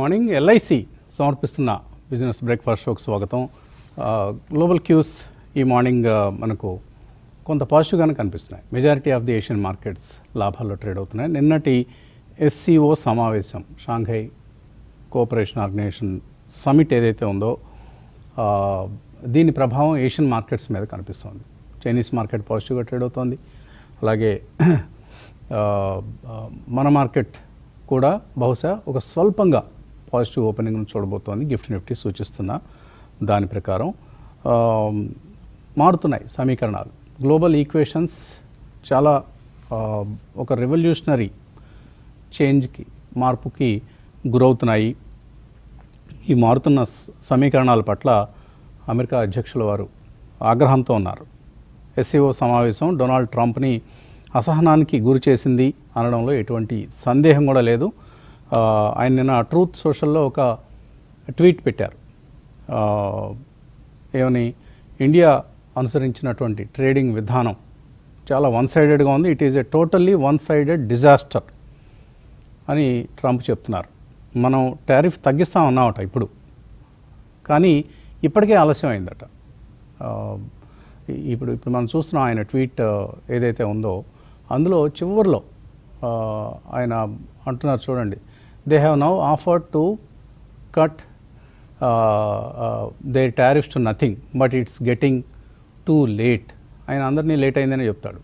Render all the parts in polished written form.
Morning LIC సమర్పిస్తున్న business breakfast షోకి స్వాగతం. గ్లోబల్ క్యూస్ ఈ మార్నింగ్ మనకు కొంత పాజిటివ్గానే కనిపిస్తున్నాయి. Majority of the Asian markets లాభాల్లో ట్రేడ్ అవుతున్నాయి. నిన్నటి ఎస్సీఓ సమావేశం, షాంఘై కోఆపరేషన్ ఆర్గనైజేషన్ సమిట్ ఏదైతే ఉందో దీని ప్రభావం ఏషియన్ మార్కెట్స్ మీద కనిపిస్తోంది. చైనీస్ మార్కెట్ పాజిటివ్గా ట్రేడ్ అవుతోంది. అలాగే మన మార్కెట్ కూడా బహుశా ఒక స్వల్పంగా పాజిటివ్ ఓపెనింగ్ను చూడబోతోంది. గిఫ్ట్ నిఫ్టీ సూచిస్తున్న దాని ప్రకారం మారుతున్నాయి సమీకరణాలు. గ్లోబల్ ఈక్వేషన్స్ చాలా ఒక రెవల్యూషనరీ చేంజ్కి, మార్పుకి గురవుతున్నాయి. ఈ మారుతున్న సమీకరణాల పట్ల అమెరికా అధ్యక్షుల వారు ఆగ్రహంతో ఉన్నారు. ఎస్సీఓ సమావేశం డొనాల్డ్ ట్రంప్ని అసహనానికి గురి చేసింది అనడంలో ఎటువంటి సందేహం కూడా లేదు. ఆయన నిన్న ట్రూత్ సోషల్లో ఒక ట్వీట్ పెట్టారు. ఏమని, ఇండియా అనుసరించినటువంటి ట్రేడింగ్ విధానం చాలా వన్ సైడెడ్గా ఉంది, it is a totally one sided disaster అని ట్రంప్ చెప్తున్నారు. మనం టారిఫ్ తగ్గిస్తామన్నామట ఇప్పుడు, కానీ ఇప్పటికే ఆలస్యం అయిందట. ఇప్పుడు మనం చూస్తున్నాం ఆయన ట్వీట్ ఏదైతే ఉందో అందులో చివరిలో ఆయన అంటున్నారు చూడండి, they have now offered to cut their tariffs to nothing but it's getting too late. ఆయన అందరినీ లేట్ అయిందని చెప్తాడు.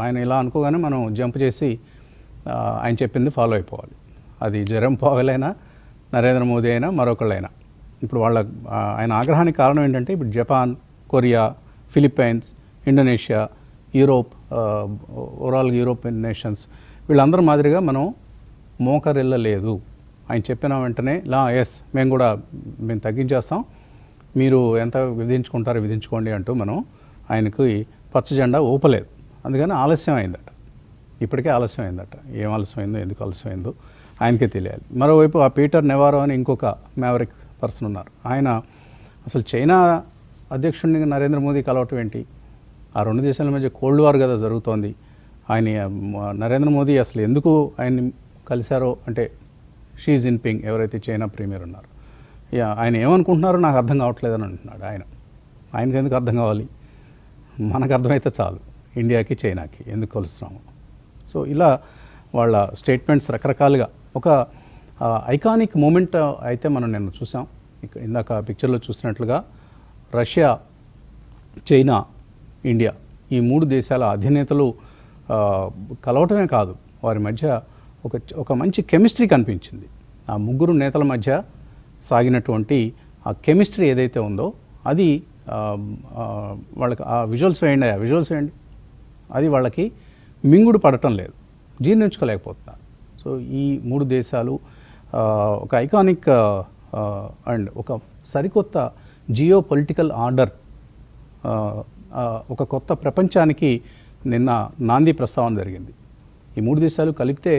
ఆయన ఇలా అనుకోగానే మనం జంప్ చేసి ఆయన చెప్పింది ఫాలో అయిపోవాలి. అది జెరమ్ పవెల్ అయినా, నరేంద్ర మోదీ అయినా, మరొకళ్ళైనా. ఇప్పుడు ఆయన ఆగ్రహానికి కారణం ఏంటంటే ఇప్పుడు Japan, Korea, Philippines, Indonesia, Europe, overall European nations వీళ్ళందరి మాదిరిగా మనం మోకరిల్లలేదు. ఆయన చెప్పిన వెంటనే మేము తగ్గించేస్తాం, మీరు ఎంత విధించుకుంటారో విధించుకోండి అంటూ మనం ఆయనకు పచ్చ జెండా ఊపలేదు. అందుకని ఆలస్యం అయిందట. ఇప్పటికే ఆలస్యం అయిందట. ఏం ఆలస్యమైందో, ఎందుకు ఆలస్యమైందో ఆయనకే తెలియాలి. మరోవైపు ఆ పీటర్ నెవారో అని ఇంకొక మ్యావరిక్ పర్సన్ ఉన్నారు. ఆయన అసలు చైనా అధ్యక్షుడిని నరేంద్ర మోదీ కలవటం ఏంటి? ఆ రెండు దేశాల మధ్య కోల్డ్ వార్ కదా జరుగుతోంది. నరేంద్ర మోదీ అసలు ఎందుకు ఆయన్ని కలిశారో అంటే షీ జిన్పింగ్ ఎవరైతే చైనా ప్రీమియర్ ఉన్నారో ఆయన ఏమనుకుంటున్నారో నాకు అర్థం కావట్లేదని అంటున్నాడు. ఆయనకి ఎందుకు అర్థం కావాలి? మనకు అర్థమైతే చాలు, ఇండియాకి చైనాకి ఎందుకు కలుస్తున్నాము. సో ఇలా వాళ్ళ స్టేట్మెంట్స్ రకరకాలుగా ఒక ఐకానిక్ మూమెంట్ అయితే మనం నిన్న చూసాం. ఇందాక పిక్చర్లో చూసినట్లుగా రష్యా, చైనా, ఇండియా ఈ మూడు దేశాల అధినేతలు కలవటమే కాదు, వారి మధ్య ఒక మంచి కెమిస్ట్రీ కనిపించింది. ఆ ముగ్గురు నేతల మధ్య సాగినటువంటి ఆ కెమిస్ట్రీ ఏదైతే ఉందో అది వాళ్ళకి ఆ విజువల్స్ వేయండి, అది వాళ్ళకి మింగుడు పడటం లేదు, జీర్ణించుకోలేకపోతున్నారు. సో ఈ మూడు దేశాలు ఒక ఐకానిక్ అండ్ ఒక సరికొత్త జియో పొలిటికల్ ఆర్డర్, ఒక కొత్త ప్రపంచానికి నిన్న నాంది ప్రస్తావన జరిగింది. ఈ మూడు దేశాలు కలిపితే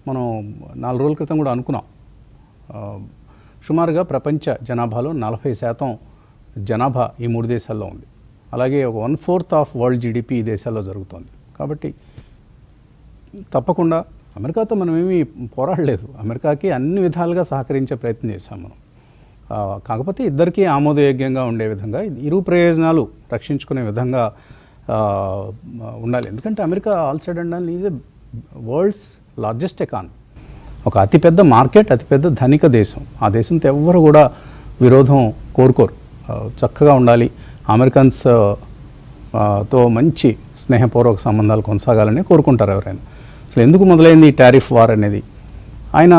మనం 4 రోజుల క్రితం కూడా అనుకున్నాం, సుమారుగా ప్రపంచ జనాభాలో 40% జనాభా ఈ మూడు దేశాల్లో ఉంది. అలాగే ఒక 1/4 ఆఫ్ వరల్డ్ జీడిపి ఈ దేశాల్లో జరుగుతుంది. కాబట్టి తప్పకుండా అమెరికాతో మనం ఏమీ పోరాడలేదు, అమెరికాకి అన్ని విధాలుగా సహకరించే ప్రయత్నం చేశాం మనం. కాకపోతే ఇద్దరికీ ఆమోదయోగ్యంగా ఉండే విధంగా, ఇరు ప్రయోజనాలు రక్షించుకునే విధంగా ఉండాలి. ఎందుకంటే America all side and is a world's largest economy, ఒక అతిపెద్ద మార్కెట్, అతిపెద్ద ధనిక దేశం. ఆ దేశంతో ఎవ్వరు కూడా విరోధం కోరుకోరు, చక్కగా ఉండాలి, అమెరికన్స్ తో మంచి స్నేహపూర్వక సంబంధాలు కొనసాగాలని కోరుకుంటారు ఎవరైనా. అసలు ఎందుకు మొదలైంది ఈ టారిఫ్ వార్ అనేది? ఆయన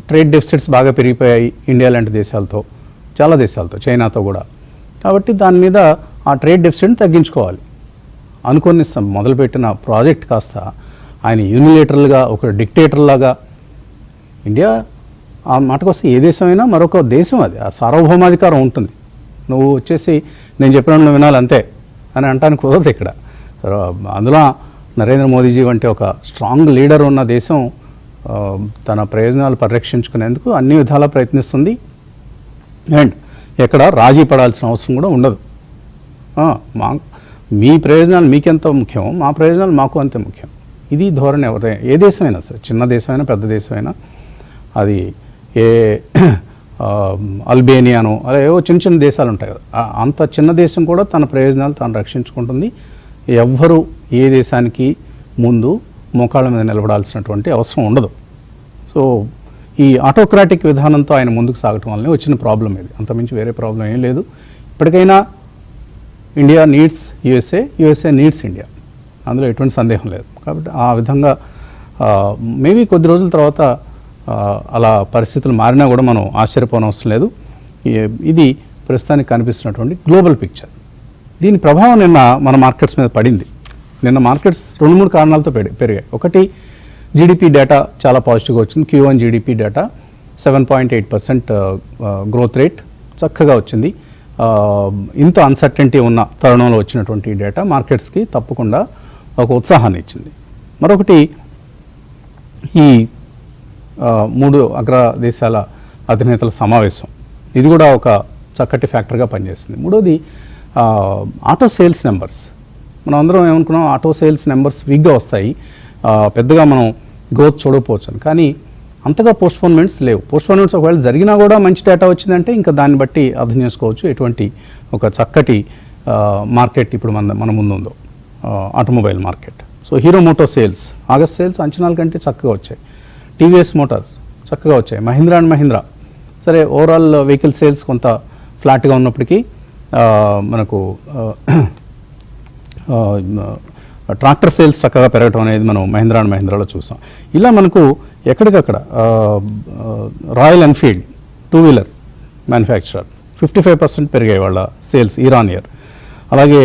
ట్రేడ్ డెఫిసిట్స్ బాగా పెరిగిపోయాయి ఇండియా లాంటి దేశాలతో, చాలా దేశాలతో, చైనాతో కూడా. కాబట్టి దాని మీద ఆ ట్రేడ్ డెఫిసిట్ని తగ్గించుకోవాలి అనుకుని మొదలుపెట్టిన ప్రాజెక్ట్ కాస్త ఆయన యూనిలేటరల్గా ఒక డిక్టేటర్ లాగా, ఇండియా ఆ మాటకు వస్తే ఏ దేశమైనా మరొక దేశం, అది ఆ సార్వభౌమాధికారం ఉంటుంది. నువ్వు వచ్చేసి నేను చెప్పిన వినాలి అంతే అని అంటానికి కుదరదు ఇక్కడ. అందులో నరేంద్ర మోదీజీ వంటి ఒక స్ట్రాంగ్ లీడర్ ఉన్న దేశం తన ప్రయోజనాలు పరిరక్షించుకునేందుకు అన్ని విధాలా ప్రయత్నిస్తుంది. అండ్ ఎక్కడ రాజీ పడాల్సిన అవసరం కూడా ఉండదు. మీ ప్రయోజనాలు మీకెంత ముఖ్యం, మా ప్రయోజనాలు మాకు అంతే ముఖ్యం. ఇది ధోరణి ఏ దేశమైనా సరే, చిన్న దేశమైనా పెద్ద దేశమైనా, అది ఏ అల్బేనియాను అలా ఏవో చిన్న చిన్న దేశాలు ఉంటాయి కదా, అంత చిన్న దేశం కూడా తన ప్రయోజనాలు తాను రక్షించుకుంటుంది. ఎవ్వరూ ఏ దేశానికి ముందు మోకాళ్ళ మీద నిలబడాల్సినటువంటి అవసరం ఉండదు. సో ఈ ఆటోక్రాటిక్ విధానంతో ఆయన ముందుకు సాగటం వల్లనే వచ్చిన ప్రాబ్లం ఇది, అంతమించి వేరే ప్రాబ్లం ఏం లేదు. ఇప్పటికైనా India needs USA, USA needs India, అందులో ఎటువంటి సందేహం లేదు. కాబట్టి ఆ విధంగా మేబీ కొద్ది రోజుల తర్వాత అలా పరిస్థితులు మారినా కూడా మనం ఆశ్చర్యపోనవసరం లేదు. ఇది ప్రస్తుతానికి కనిపిస్తున్నటువంటి గ్లోబల్ పిక్చర్. దీని ప్రభావం నిన్న మన మార్కెట్స్ మీద పడింది. నిన్న మార్కెట్స్ 2-3 కారణాలతో పెరిగాయి. ఒకటి, జీడిపి డేటా చాలా పాజిటివ్గా వచ్చింది. Q1 GDP data 7.8% growth rate చక్కగా వచ్చింది. ఇంత అన్సర్టెంటీ ఉన్న తరుణంలో వచ్చినటువంటి డేటా మార్కెట్స్కి తప్పకుండా ఒక ఉత్సాహాన్ని ఇచ్చింది. మరొకటి, ఈ 3 అగ్ర దేశాల అధినేతల సమావేశం, ఇది కూడా ఒక చక్కటి ఫ్యాక్టర్గా పనిచేస్తుంది. మూడోది, ఆటో సేల్స్ నెంబర్స్. మనం అందరం ఏమనుకున్నాం, ఆటో సేల్స్ నెంబర్స్ వీక్గా వస్తాయి, పెద్దగా మనం గ్రోత్ చూడకపోవచ్చు. కానీ అంతగా పోస్ట్పోన్మెంట్స్ లేవు. పోస్ట్పోన్మెంట్స్ ఒకవేళ జరిగినా కూడా మంచి డేటా వచ్చిందంటే ఇంకా దాన్ని బట్టి అర్థం చేసుకోవచ్చు ఎటువంటి ఒక చక్కటి మార్కెట్ ఇప్పుడు మన ముందు ఉందో, automobile market. So Hero Moto sales, August sales అంచనాల కంటే చక్కగా వచ్చాయి. టీవీఎస్ మోటార్స్ చక్కగా వచ్చాయి. మహీంద్రా అండ్ మహీంద్రా, సరే ఓవరాల్ వెహికల్ సేల్స్ కొంత ఫ్లాట్గా ఉన్నప్పటికీ మనకు ట్రాక్టర్ సేల్స్ చక్కగా పెరగటం అనేది మనం మహీంద్రా అండ్ మహీంద్రాలో చూసాం. ఇలా మనకు ఎక్కడికక్కడ రాయల్ ఎన్ఫీల్డ్ 2-వీలర్ మ్యానుఫ్యాక్చరర్ 55% పెరిగాయి వాళ్ళ సేల్స్ ఇయర్ ఆన్ ఇయర్. అలాగే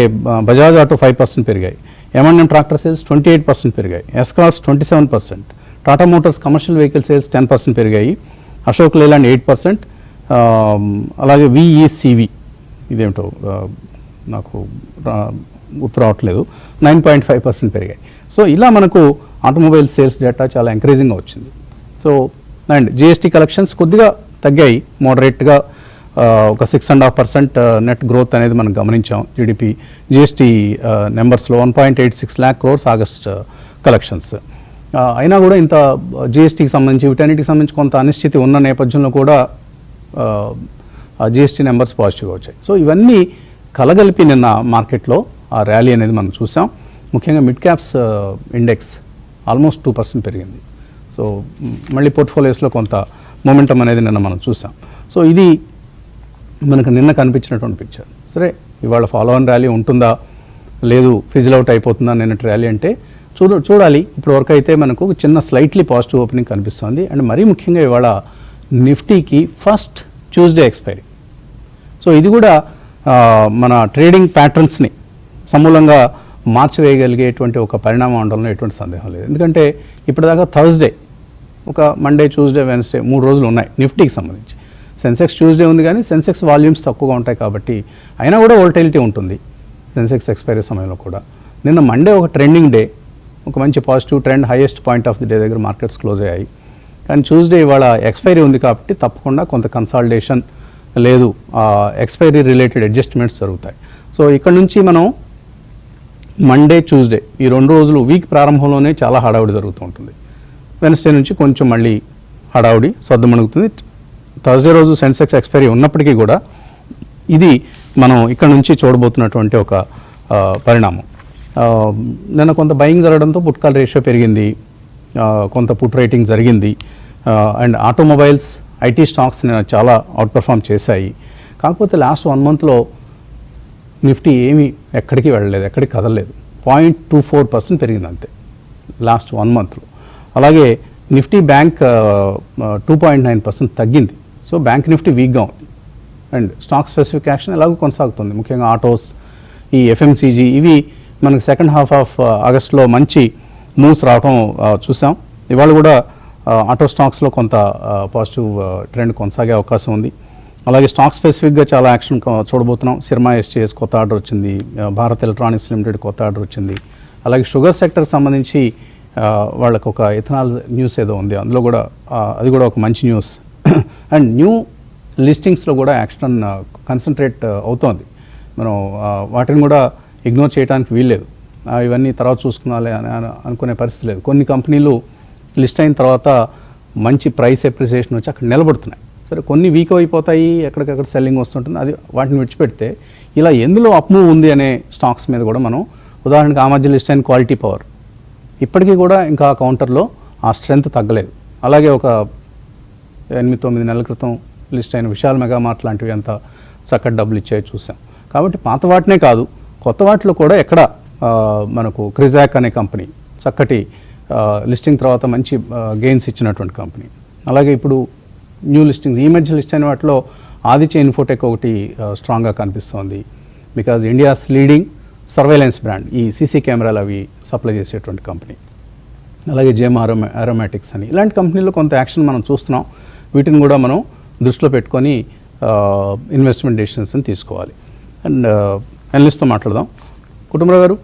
బజాజ్ ఆటో 5% పెరిగాయి. M&M ట్రాక్టర్ సేల్స్ 28% పెరిగాయి. Escorts 27%. Tata Motors commercial vehicle sales 10% పెరిగాయి. అశోక్ లేలాండ్ 8%. అలాగే VECV, ఇదేమిటో నాకు గుర్తు రావట్లేదు, 9.5% పెరిగాయి. సో ఇలా మనకు ఆటోమొబైల్ సేల్స్ డేటా చాలా ఎంకరేజింగ్గా వచ్చింది. సో అండ్ GST కలెక్షన్స్ కొద్దిగా తగ్గాయి, మోడరేట్గా ఒక 6.5% నెట్ గ్రోత్ అనేది మనం గమనించాం. GST నెంబర్స్లో 1.86 lakh crores August collections. అయినా కూడా ఇంత GSTకి సంబంధించి వీటన్నిటికి సంబంధించి కొంత అనిశ్చితి ఉన్న నేపథ్యంలో కూడా GST నెంబర్స్ పాజిటివ్గా వచ్చాయి. సో ఇవన్నీ కలగలిపి నిన్న మార్కెట్లో ఆ ర్యాలీ అనేది మనం చూసాం. ముఖ్యంగా మిడ్ క్యాప్స్ ఇండెక్స్ ఆల్మోస్ట్ 2% పెరిగింది. సో మళ్ళీ పోర్ట్ఫోలియోస్లో కొంత మొమెంటం అనేది నిన్న మనం చూసాం. సో ఇది మనకు నిన్న కనిపించినటువంటి పిక్చర్. సరే, ఇవాళ ఫాలో ఆన్ ర్యాలీ ఉంటుందా లేదు ఫిజిల్ అవుట్ అయిపోతుందా నిన్నటి ర్యాలీ అంటే చూడాలి. ఇప్పుడు వరకు అయితే మనకు చిన్న స్లైట్లీ పాజిటివ్ ఓపెనింగ్ కనిపిస్తుంది. అండ్ మరీ ముఖ్యంగా ఇవాళ నిఫ్టీకి ఫస్ట్ ట్యూస్డే ఎక్స్పైరీ. సో ఇది కూడా మన ట్రేడింగ్ ప్యాటర్న్స్ని సమూలంగా మార్చివేయగలిగేటువంటి ఒక పరిణామం ఉండడంలో ఎటువంటి సందేహం లేదు. ఎందుకంటే ఇప్పటిదాకా థర్స్డే, ఒక మండే, ట్యూస్డే, వెన్స్డే 3 రోజులు ఉన్నాయి నిఫ్టీకి సంబంధించి. సెన్సెక్స్ ట్యూస్డే ఉంది కానీ సెన్సెక్స్ వాల్యూమ్స్ తక్కువగా ఉంటాయి కాబట్టి అయినా కూడా వోల్టైలిటీ ఉంటుంది సెన్సెక్స్ ఎక్స్పైరీ సమయంలో కూడా. నిన్న మండే ఒక ట్రెండింగ్ డే, ఒక మంచి positive trend, highest point of the day దగ్గర మార్కెట్స్ క్లోజ్ అయ్యాయి. కానీ ట్యూస్డే ఇవాళ ఎక్స్పైరీ ఉంది కాబట్టి తప్పకుండా కొంత కన్సాలిడేషన్ లేదు, ఎక్స్పైరీ రిలేటెడ్ అడ్జస్ట్మెంట్స్ జరుగుతాయి. సో ఇక్కడ నుంచి మనం మండే, ట్యూస్డే ఈ 2 రోజులు వీక్ ప్రారంభంలోనే చాలా హడావుడి జరుగుతూ ఉంటుంది. వెన్స్డే నుంచి కొంచెం మళ్ళీ హడావుడి సర్దుమణుగుతుంది. థర్స్డే రోజు సెన్సెక్స్ ఎక్స్పైరీ ఉన్నప్పటికీ కూడా ఇది మనం ఇక్కడ నుంచి చూడబోతున్నటువంటి ఒక పరిణామం. నిన్న కొంత బయింగ్ జరగడంతో పుట్ కాల్ రేషియో పెరిగింది, కొంత పుట్ రేటింగ్ జరిగింది. అండ్ ఆటోమొబైల్స్, IT స్టాక్స్ నిన్న చాలా అవుట్ పర్ఫామ్ చేశాయి. కాకపోతే లాస్ట్ 1 monthలో నిఫ్టీ ఏమీ ఎక్కడికి వెళ్ళలేదు, ఎక్కడికి కదలలేదు. 0.24% పెరిగింది అంతే లాస్ట్ 1 monthలో. అలాగే నిఫ్టీ బ్యాంక్ 2.9% తగ్గింది. సో బ్యాంక్ నిఫ్టీ వీక్గా ఉంది. అండ్ స్టాక్ స్పెసిఫిక్ యాక్షన్ ఎలాగో కొనసాగుతుంది. ముఖ్యంగా ఆటోస్, ఈ FMCG ఇవి మనకు సెకండ్ హాఫ్ ఆఫ్ ఆగస్ట్లో మంచి మూవ్స్ రావడం చూసాం. ఇవాళ కూడా ఆటో స్టాక్స్లో కొంత పాజిటివ్ ట్రెండ్ కొనసాగే అవకాశం ఉంది. అలాగే స్టాక్ స్పెసిఫిక్గా చాలా యాక్షన్ చూడబోతున్నాం. సిర్మా SGS కొత్త ఆర్డర్ వచ్చింది, భారత్ ఎలక్ట్రానిక్స్ లిమిటెడ్ కొత్త ఆర్డర్ వచ్చింది. అలాగే షుగర్ సెక్టర్ సంబంధించి వాళ్ళకు ఒక ఇథనాల్ న్యూస్ ఏదో ఉంది, అందులో కూడా అది కూడా ఒక మంచి న్యూస్. అండ్ న్యూ లిస్టింగ్స్లో కూడా యాక్షన్ కన్సన్ట్రేట్ అవుతోంది. మనం వాటిని కూడా ఇగ్నోర్ చేయడానికి వీల్లేదు. ఇవన్నీ తర్వాత చూసుకున్నాలే అని అనుకునే పరిస్థితి లేదు. కొన్ని కంపెనీలు లిస్ట్ అయిన తర్వాత మంచి ప్రైస్ అప్రిసియేషన్ వచ్చి అక్కడ నిలబడుతున్నాయి. సరే కొన్ని వీక్ అయిపోతాయి, ఎక్కడికక్కడ సెల్లింగ్ వస్తుంటుంది, అది వాటిని విడిచిపెడితే ఇలా ఎందులో అప్ మూవ్ ఉంది అనే స్టాక్స్ మీద కూడా మనం ఉదాహరణకి ఆ మధ్య లిస్ట్ అయిన క్వాలిటీ పవర్ ఇప్పటికీ కూడా ఇంకా ఆ కౌంటర్లో ఆ స్ట్రెంత్ తగ్గలేదు. అలాగే ఒక 8-9 నెలల క్రితం లిస్ట్ అయిన విశాల్ మెగామార్ట్ లాంటివి ఎంత చక్కటి డబ్బులు ఇచ్చాయో చూసాం. కాబట్టి పాత వాటినే కాదు, కొత్త వాటిలో కూడా ఎక్కడ మనకు క్రిజాక్ అనే కంపెనీ చక్కటి లిస్టింగ్ తర్వాత మంచి గెయిన్స్ ఇచ్చినటువంటి కంపెనీ. అలాగే ఇప్పుడు న్యూ లిస్టింగ్స్ ఈ మధ్య లిస్ట్ అయిన వాటిలో ఆదిత్య ఇన్ఫోటెక్ ఒకటి స్ట్రాంగ్గా కనిపిస్తోంది. Because India's leading surveillance brand, ఈ సీసీ కెమెరాలు అవి సప్లై చేసేటువంటి కంపెనీ. అలాగే జేమ్ అరోమాటిక్స్ అని ఇలాంటి కంపెనీలో కొంత యాక్షన్ మనం చూస్తున్నాం. వీటిని కూడా మనం దృష్టిలో పెట్టుకొని ఇన్వెస్ట్మెంట్ డెసిషన్స్ని తీసుకోవాలి. అండ్ అనలిస్ట్తో మాట్లాడదాం. కుటుంబరావు గారు,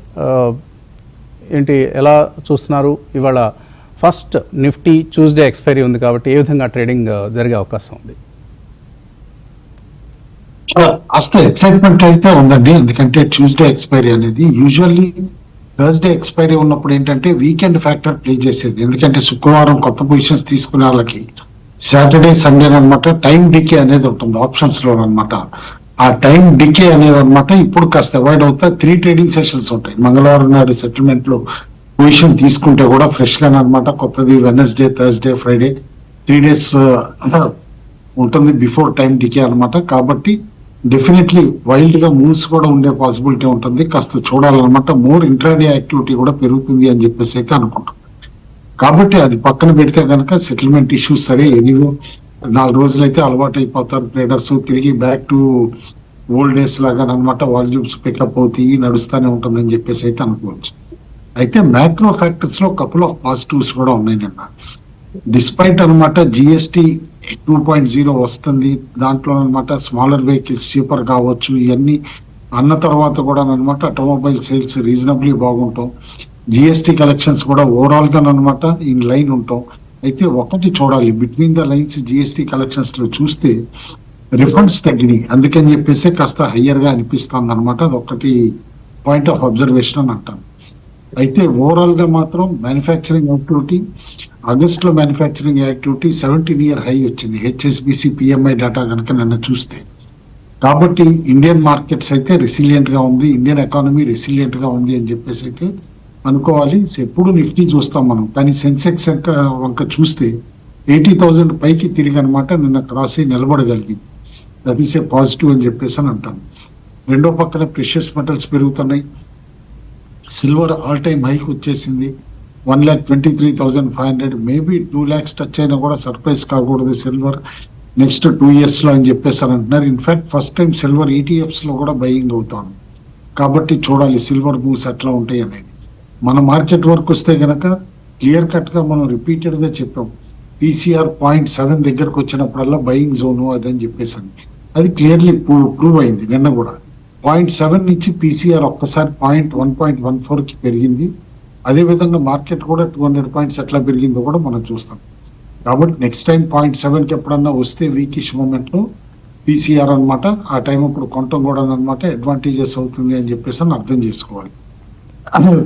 ఏంటి ఎలా చూస్తున్నారు? ఇవాళ ఫస్ట్ నిఫ్టీ ట్యూస్డే ఎక్స్పైరీ ఉంది కాబట్టి ఏ విధంగా ట్రేడింగ్ జరిగే అవకాశం ఉంది? కాస్త ఎక్సైట్మెంట్ అయితే ఉందండి, ఎందుకంటే ట్యూస్డే ఎక్స్పైరీ అనేది యూజువల్లీ థర్స్డే ఎక్స్పైరీ ఉన్నప్పుడు ఏంటంటే వీకెండ్ ఫ్యాక్టర్ ప్లే చేసేది. ఎందుకంటే శుక్రవారం కొత్త పొజిషన్స్ తీసుకునే వాళ్ళకి సాటర్డే సండే అనమాట టైం డికే అనేది ఉంటుంది ఆప్షన్స్ లో అనమాట. ఆ టైం డికే అనేది అనమాట ఇప్పుడు కాస్త అవాయిడ్ అవుతా 3 ట్రేడింగ్ సెషన్స్ ఉంటాయి. మంగళవారం నాడు సెటిల్మెంట్ లో పొజిషన్ తీసుకుంటే కూడా ఫ్రెష్ గా అనమాట కొత్తది వెనస్డే, థర్స్డే, ఫ్రైడే 3 days ఉంటుంది బిఫోర్ టైం డికే అనమాట. కాబట్టి డెఫినెట్లీ వైల్డ్ గా మూవ్స్ కూడా ఉండే పాసిబిలిటీ ఉంటుంది. కాస్త చూడాలన్నమాట, మోర్ ఇంట్రాడే యాక్టివిటీ కూడా పెరుగుతుంది అని చెప్పేసి అయితే అనుకుంటాం. కాబట్టి అది పక్కన పెడితే కనుక సెటిల్మెంట్ ఇష్యూస్ సరే ఎదిగో 4 రోజులైతే అలవాటు అయిపోతారు ట్రేడర్స్, తిరిగి బ్యాక్ టు ఓల్డ్ డేస్ లాగా అనమాట వాల్యూమ్స్ పికప్ అవుతాయి, నడుస్తూనే ఉంటుందని చెప్పేసి అయితే అనుకోవచ్చు. అయితే మ్యాక్రో ఫ్యాక్టర్స్ లో కపుల్ ఆఫ్ పాజిటివ్స్ కూడా ఉన్నాయి నిన్న. డిస్పైట్ అనమాట జిఎస్టీ 2.0 వస్తుంది, దాంట్లో అనమాట స్మాలర్ వెహికల్స్ చీపర్ కావచ్చు, ఇవన్నీ అన్న తర్వాత కూడా అనమాట ఆటోమొబైల్ సేల్స్ రీజనబ్లీ బాగుంటాం, జిఎస్టీ కలెక్షన్స్ కూడా ఓవరాల్ గా అనమాట ఇన్ లైన్ ఉంటాం. అయితే ఒకటి చూడాలి, between the lines GST collections లో చూస్తే రిఫండ్స్ తగ్గినాయి, అందుకని చెప్పేసి కాస్త హయ్యర్ గా అనిపిస్తుంది అనమాట. అది ఒకటి పాయింట్ ఆఫ్ అబ్జర్వేషన్ అని అంటాను. అయితే ఓవరాల్ గా మాత్రం మ్యానుఫ్యాక్చరింగ్ యాక్టివిటీ ఆగస్ట్ లో మ్యానుఫ్యాక్చరింగ్ యాక్టివిటీ 17-year హై వచ్చింది హెచ్ఎస్బిసి పిఎంఐ డేటా కనుక నిన్న చూస్తే. కాబట్టి ఇండియన్ మార్కెట్స్ అయితే రెసిలియంట్ గా ఉంది, ఇండియన్ ఎకానమీ రెసిలియంట్ గా ఉంది అని చెప్పేసి అయితే అనుకోవాలి. ఎప్పుడు నిఫ్టీ చూస్తాం మనం, కానీ సెన్సెక్స్ వంక చూస్తే 80,000 పైకి తిరిగి అనమాట నిన్న క్రాస్ అయి నిలబడగలిగింది. దట్ ఈస్ ఏ పాజిటివ్ అని చెప్పేసి అని అంటాను. రెండో పక్కన ప్రెషియస్ మెటల్స్ పెరుగుతున్నాయి. సిల్వర్ ఆల్ టైమ్ హైక్ వచ్చేసింది 1,23,500, మేబీ 2 lakhs టచ్ అయినా కూడా సర్ప్రైజ్ కాకూడదు సిల్వర్ నెక్స్ట్ 2 years లో అని చెప్పేసి అని అంటున్నారు. In fact first time silver ETFs లో కూడా బయింగ్ అవుతాను. కాబట్టి చూడాలి సిల్వర్ మూవ్స్ ఎట్లా ఉంటాయి అనేది. మన మార్కెట్ వర్క్ వస్తే గనక క్లియర్ కట్ గా మనం రిపీటెడ్ గా చెప్పాం, పీసీఆర్ 0.7 దగ్గరకు వచ్చినప్పుడల్లా బయింగ్ జోను అదని చెప్పేసి అది క్లియర్లీ ప్రూవ్ అయింది. నిన్న కూడా 0.7 నుంచి పీసీఆర్ ఒక్కసారి 1.14 కి పెరిగింది. అదే విధంగా మార్కెట్ కూడా 200 points ఎట్లా పెరిగిందో కూడా మనం చూస్తాం. కాబట్టి నెక్స్ట్ టైం 0.7 కి ఎప్పుడన్నా వస్తే వీకిష్ మూమెంట్ లో పీసీఆర్ అనమాట ఆ టైం అప్పుడు కొనటం కూడా అనమాట అడ్వాంటేజెస్ అవుతుంది అని చెప్పేసి అని అర్థం చేసుకోవాలి.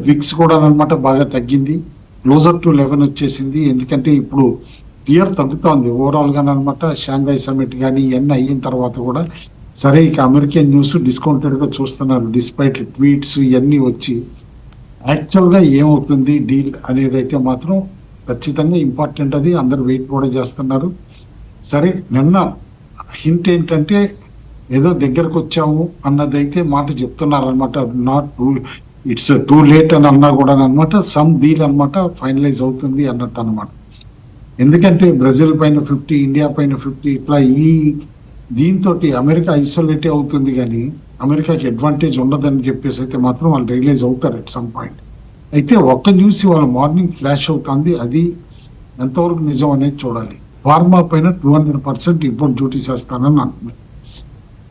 విక్స్ కూడా అనమాట బాగా తగ్గింది, క్లోజర్ టు 11 వచ్చేసింది. ఎందుకంటే ఇప్పుడు క్లియర్ తగ్గుతోంది ఓవరాల్ గా అనమాట. షాంఘై సమిట్ కానీ ఇవన్నీ అయిన తర్వాత కూడా సరే ఇక అమెరికన్ న్యూస్ డిస్కౌంటెడ్ గా చూస్తున్నారు డిస్పైట్ ట్వీట్స్ ఇవన్నీ వచ్చి. యాక్చువల్ గా ఏమవుతుంది డీల్ అనేది అయితే మాత్రం ఖచ్చితంగా ఇంపార్టెంట్, అది అందరు వెయిట్ కూడా చేస్తున్నారు. సరే నిన్న హింట్ ఏంటంటే ఏదో దగ్గరకు వచ్చాము అన్నదైతే మాట చెప్తున్నారు అనమాట. నాట్ ఇట్స్ టూ లేట్ అని అన్నా కూడా అనమాట సమ్ డీల్ అనమాట ఫైనలైజ్ అవుతుంది అన్నట్టు అనమాట. ఎందుకంటే బ్రెజిల్ పైన 50, ఇండియా పైన 50, ఇట్లా ఈ దీంతో అమెరికా ఐసోలేట్ అవుతుంది, కానీ అమెరికాకి అడ్వాంటేజ్ ఉండదని చెప్పేసి అయితే మాత్రం వాళ్ళు రియలైజ్ అవుతారు ఎట్ సమ్ పాయింట్. అయితే ఒక్క న్యూస్ వాళ్ళ మార్నింగ్ ఫ్లాష్ అవుతుంది, అది ఎంతవరకు నిజం అనేది చూడాలి. ఫార్మా పైన 200% ఇంపోర్ట్ డ్యూటీస్ వేస్తానని అంటుంది.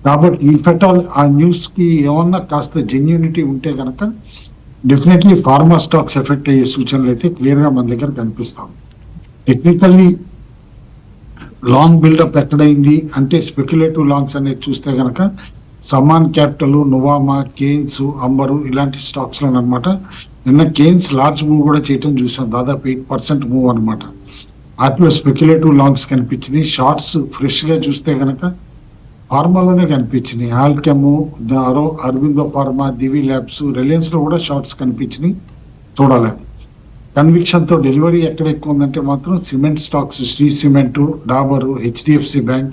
కాబట్టి ఈ ఫెటాల్ ఆ న్యూస్ కి ఏమన్నా కాస్త జెన్యూనిటీ ఉంటే కనుక డెఫినెట్లీ ఫార్మా స్టాక్స్ ఎఫెక్ట్ అయ్యే సూచనలు అయితే క్లియర్ గా మన దగ్గర కనిపిస్తాం. టెక్నికల్లీ లాంగ్ బిల్డప్ ఎక్కడైంది అంటే స్పెక్యులేటివ్ లాంగ్స్ అనేది చూస్తే గనక సమాన్ క్యాపిటల్, నువామా, కేన్స్, అంబరు ఇలాంటి స్టాక్స్ లో అనమాట. నిన్న కేన్స్ లార్జ్ మూవ్ కూడా చేయటం చూసాం, దాదాపు 8% మూవ్ అనమాట. వాటిలో స్పెక్యులేటివ్ లాంగ్స్ కనిపించినాయి. షార్ట్స్ ఫ్రెష్ గా చూస్తే గనక ఫార్మాలోనే కనిపించినాయి. ఆల్కెమ్, దారో, అరవిందో ఫార్మా, దివి ల్యాబ్స్, రిలయన్స్ లో కూడా షార్ట్స్ కనిపించినాయి. చూడాలి. కన్విక్షన్ తో డెలివరీ ఎక్కడ ఎక్కువ ఉందంటే మాత్రం cement stocks, Shree cement, Dabur, HDFC bank,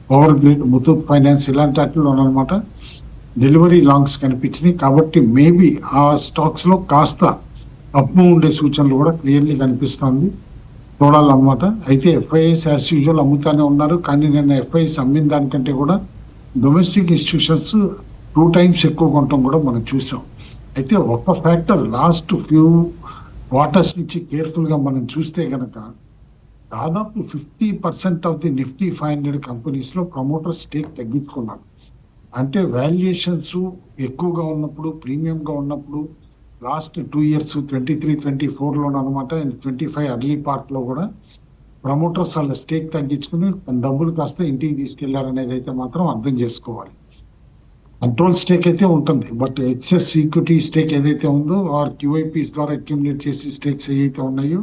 power grid, Muthoot finance ఇలాంటి వాటిలో అనమాట డెలివరీ లాంగ్స్ కనిపించినాయి. కాబట్టి మేబీ ఆ స్టాక్స్ లో కాస్త అప్ ఉండే సూచనలు కూడా క్లియర్లీ కనిపిస్తుంది. చూడాలన్నమాట. అయితే ఎఫ్ఐఎస్ యాజ్ యూజువల్ అమ్ముతానే ఉన్నారు. కానీ నేను ఎఫ్ఐఎస్ అమ్మిన దానికంటే కూడా డొమెస్టిక్ ఇన్స్టిట్యూషన్స్ 2 times ఎక్కువ కొనటం కూడా మనం చూసాం. అయితే ఒక ఫ్యాక్టర్ లాస్ట్ ఫ్యూ క్వార్టర్స్ నుంచి కేర్ఫుల్ గా మనం చూస్తే గనక దాదాపు 50% ఆఫ్ ది నిఫ్టీ 500 కంపెనీస్ లో ప్రమోటర్ స్టేక్ తగ్గించుకున్నారు. అంటే వాల్యుయేషన్స్ ఎక్కువగా ఉన్నప్పుడు, ప్రీమియం గా ఉన్నప్పుడు లాస్ట్ 2 years 23, 24 లోనమాట, 25 ఎర్లీ పార్ట్ లో కూడా ప్రమోటర్స్ వాళ్ళ స్టేక్ తగ్గించుకుని డబ్బులు కాస్త ఇంటికి తీసుకెళ్లారనేది అయితే మాత్రం అర్థం చేసుకోవాలి. కంట్రోల్ స్టేక్ అయితే ఉంటుంది, బట్ ఎక్సెస్ ఈక్విటీ స్టేక్ ఏదైతే ఉందో ఆర్ క్యూఐపీస్ ద్వారా అక్యుములేట్ చేసి స్టేక్స్ ఏవైతే ఉన్నాయో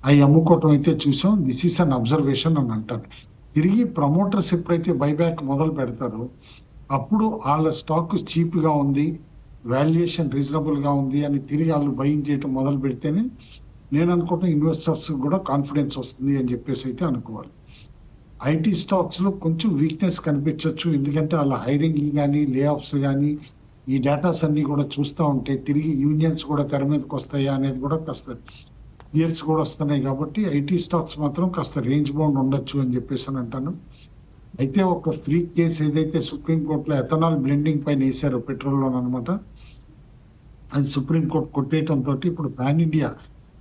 అవి అమ్ముకోవటం అయితే చూసాం. దిస్ ఈస్ అన్ అబ్జర్వేషన్ అని అంటారు. తిరిగి ప్రమోటర్స్ ఎప్పుడైతే బైబ్యాక్ మొదలు పెడతారో అప్పుడు వాళ్ళ స్టాక్ చీప్ గా ఉంది, వాల్యుయేషన్ రీజనబుల్ గా ఉంది అని తిరిగి వాళ్ళు బయింగ్ చేయటం మొదలు పెడితేనే నేను అనుకుంటున్న ఇన్వెస్టర్స్ కూడా కాన్ఫిడెన్స్ వస్తుంది అని చెప్పేసి అయితే అనుకోవాలి. ఐటీ స్టాక్స్ లో కొంచెం వీక్నెస్ కనిపించవచ్చు, ఎందుకంటే వాళ్ళ హైరింగ్ కానీ లే ఆఫ్స్ కానీ ఈ డేటాస్ అన్ని కూడా చూస్తూ ఉంటే తిరిగి యూనియన్స్ కూడా తెర మీదకి వస్తాయా అనేది కూడా కాస్త ఇయర్స్ కూడా వస్తున్నాయి. కాబట్టి ఐటీ స్టాక్స్ మాత్రం కాస్త రేంజ్ బౌండ్ ఉండొచ్చు అని చెప్పేసి అని అంటాను. అయితే ఒక ఫ్రీ కేసు ఏదైతే సుప్రీంకోర్టులో ఎథనాల్ బ్లెండింగ్ పైన వేశారో పెట్రోల్లో అనమాట, అది సుప్రీంకోర్టు కొట్టేయటంతో ఇప్పుడు పాన్ ఇండియా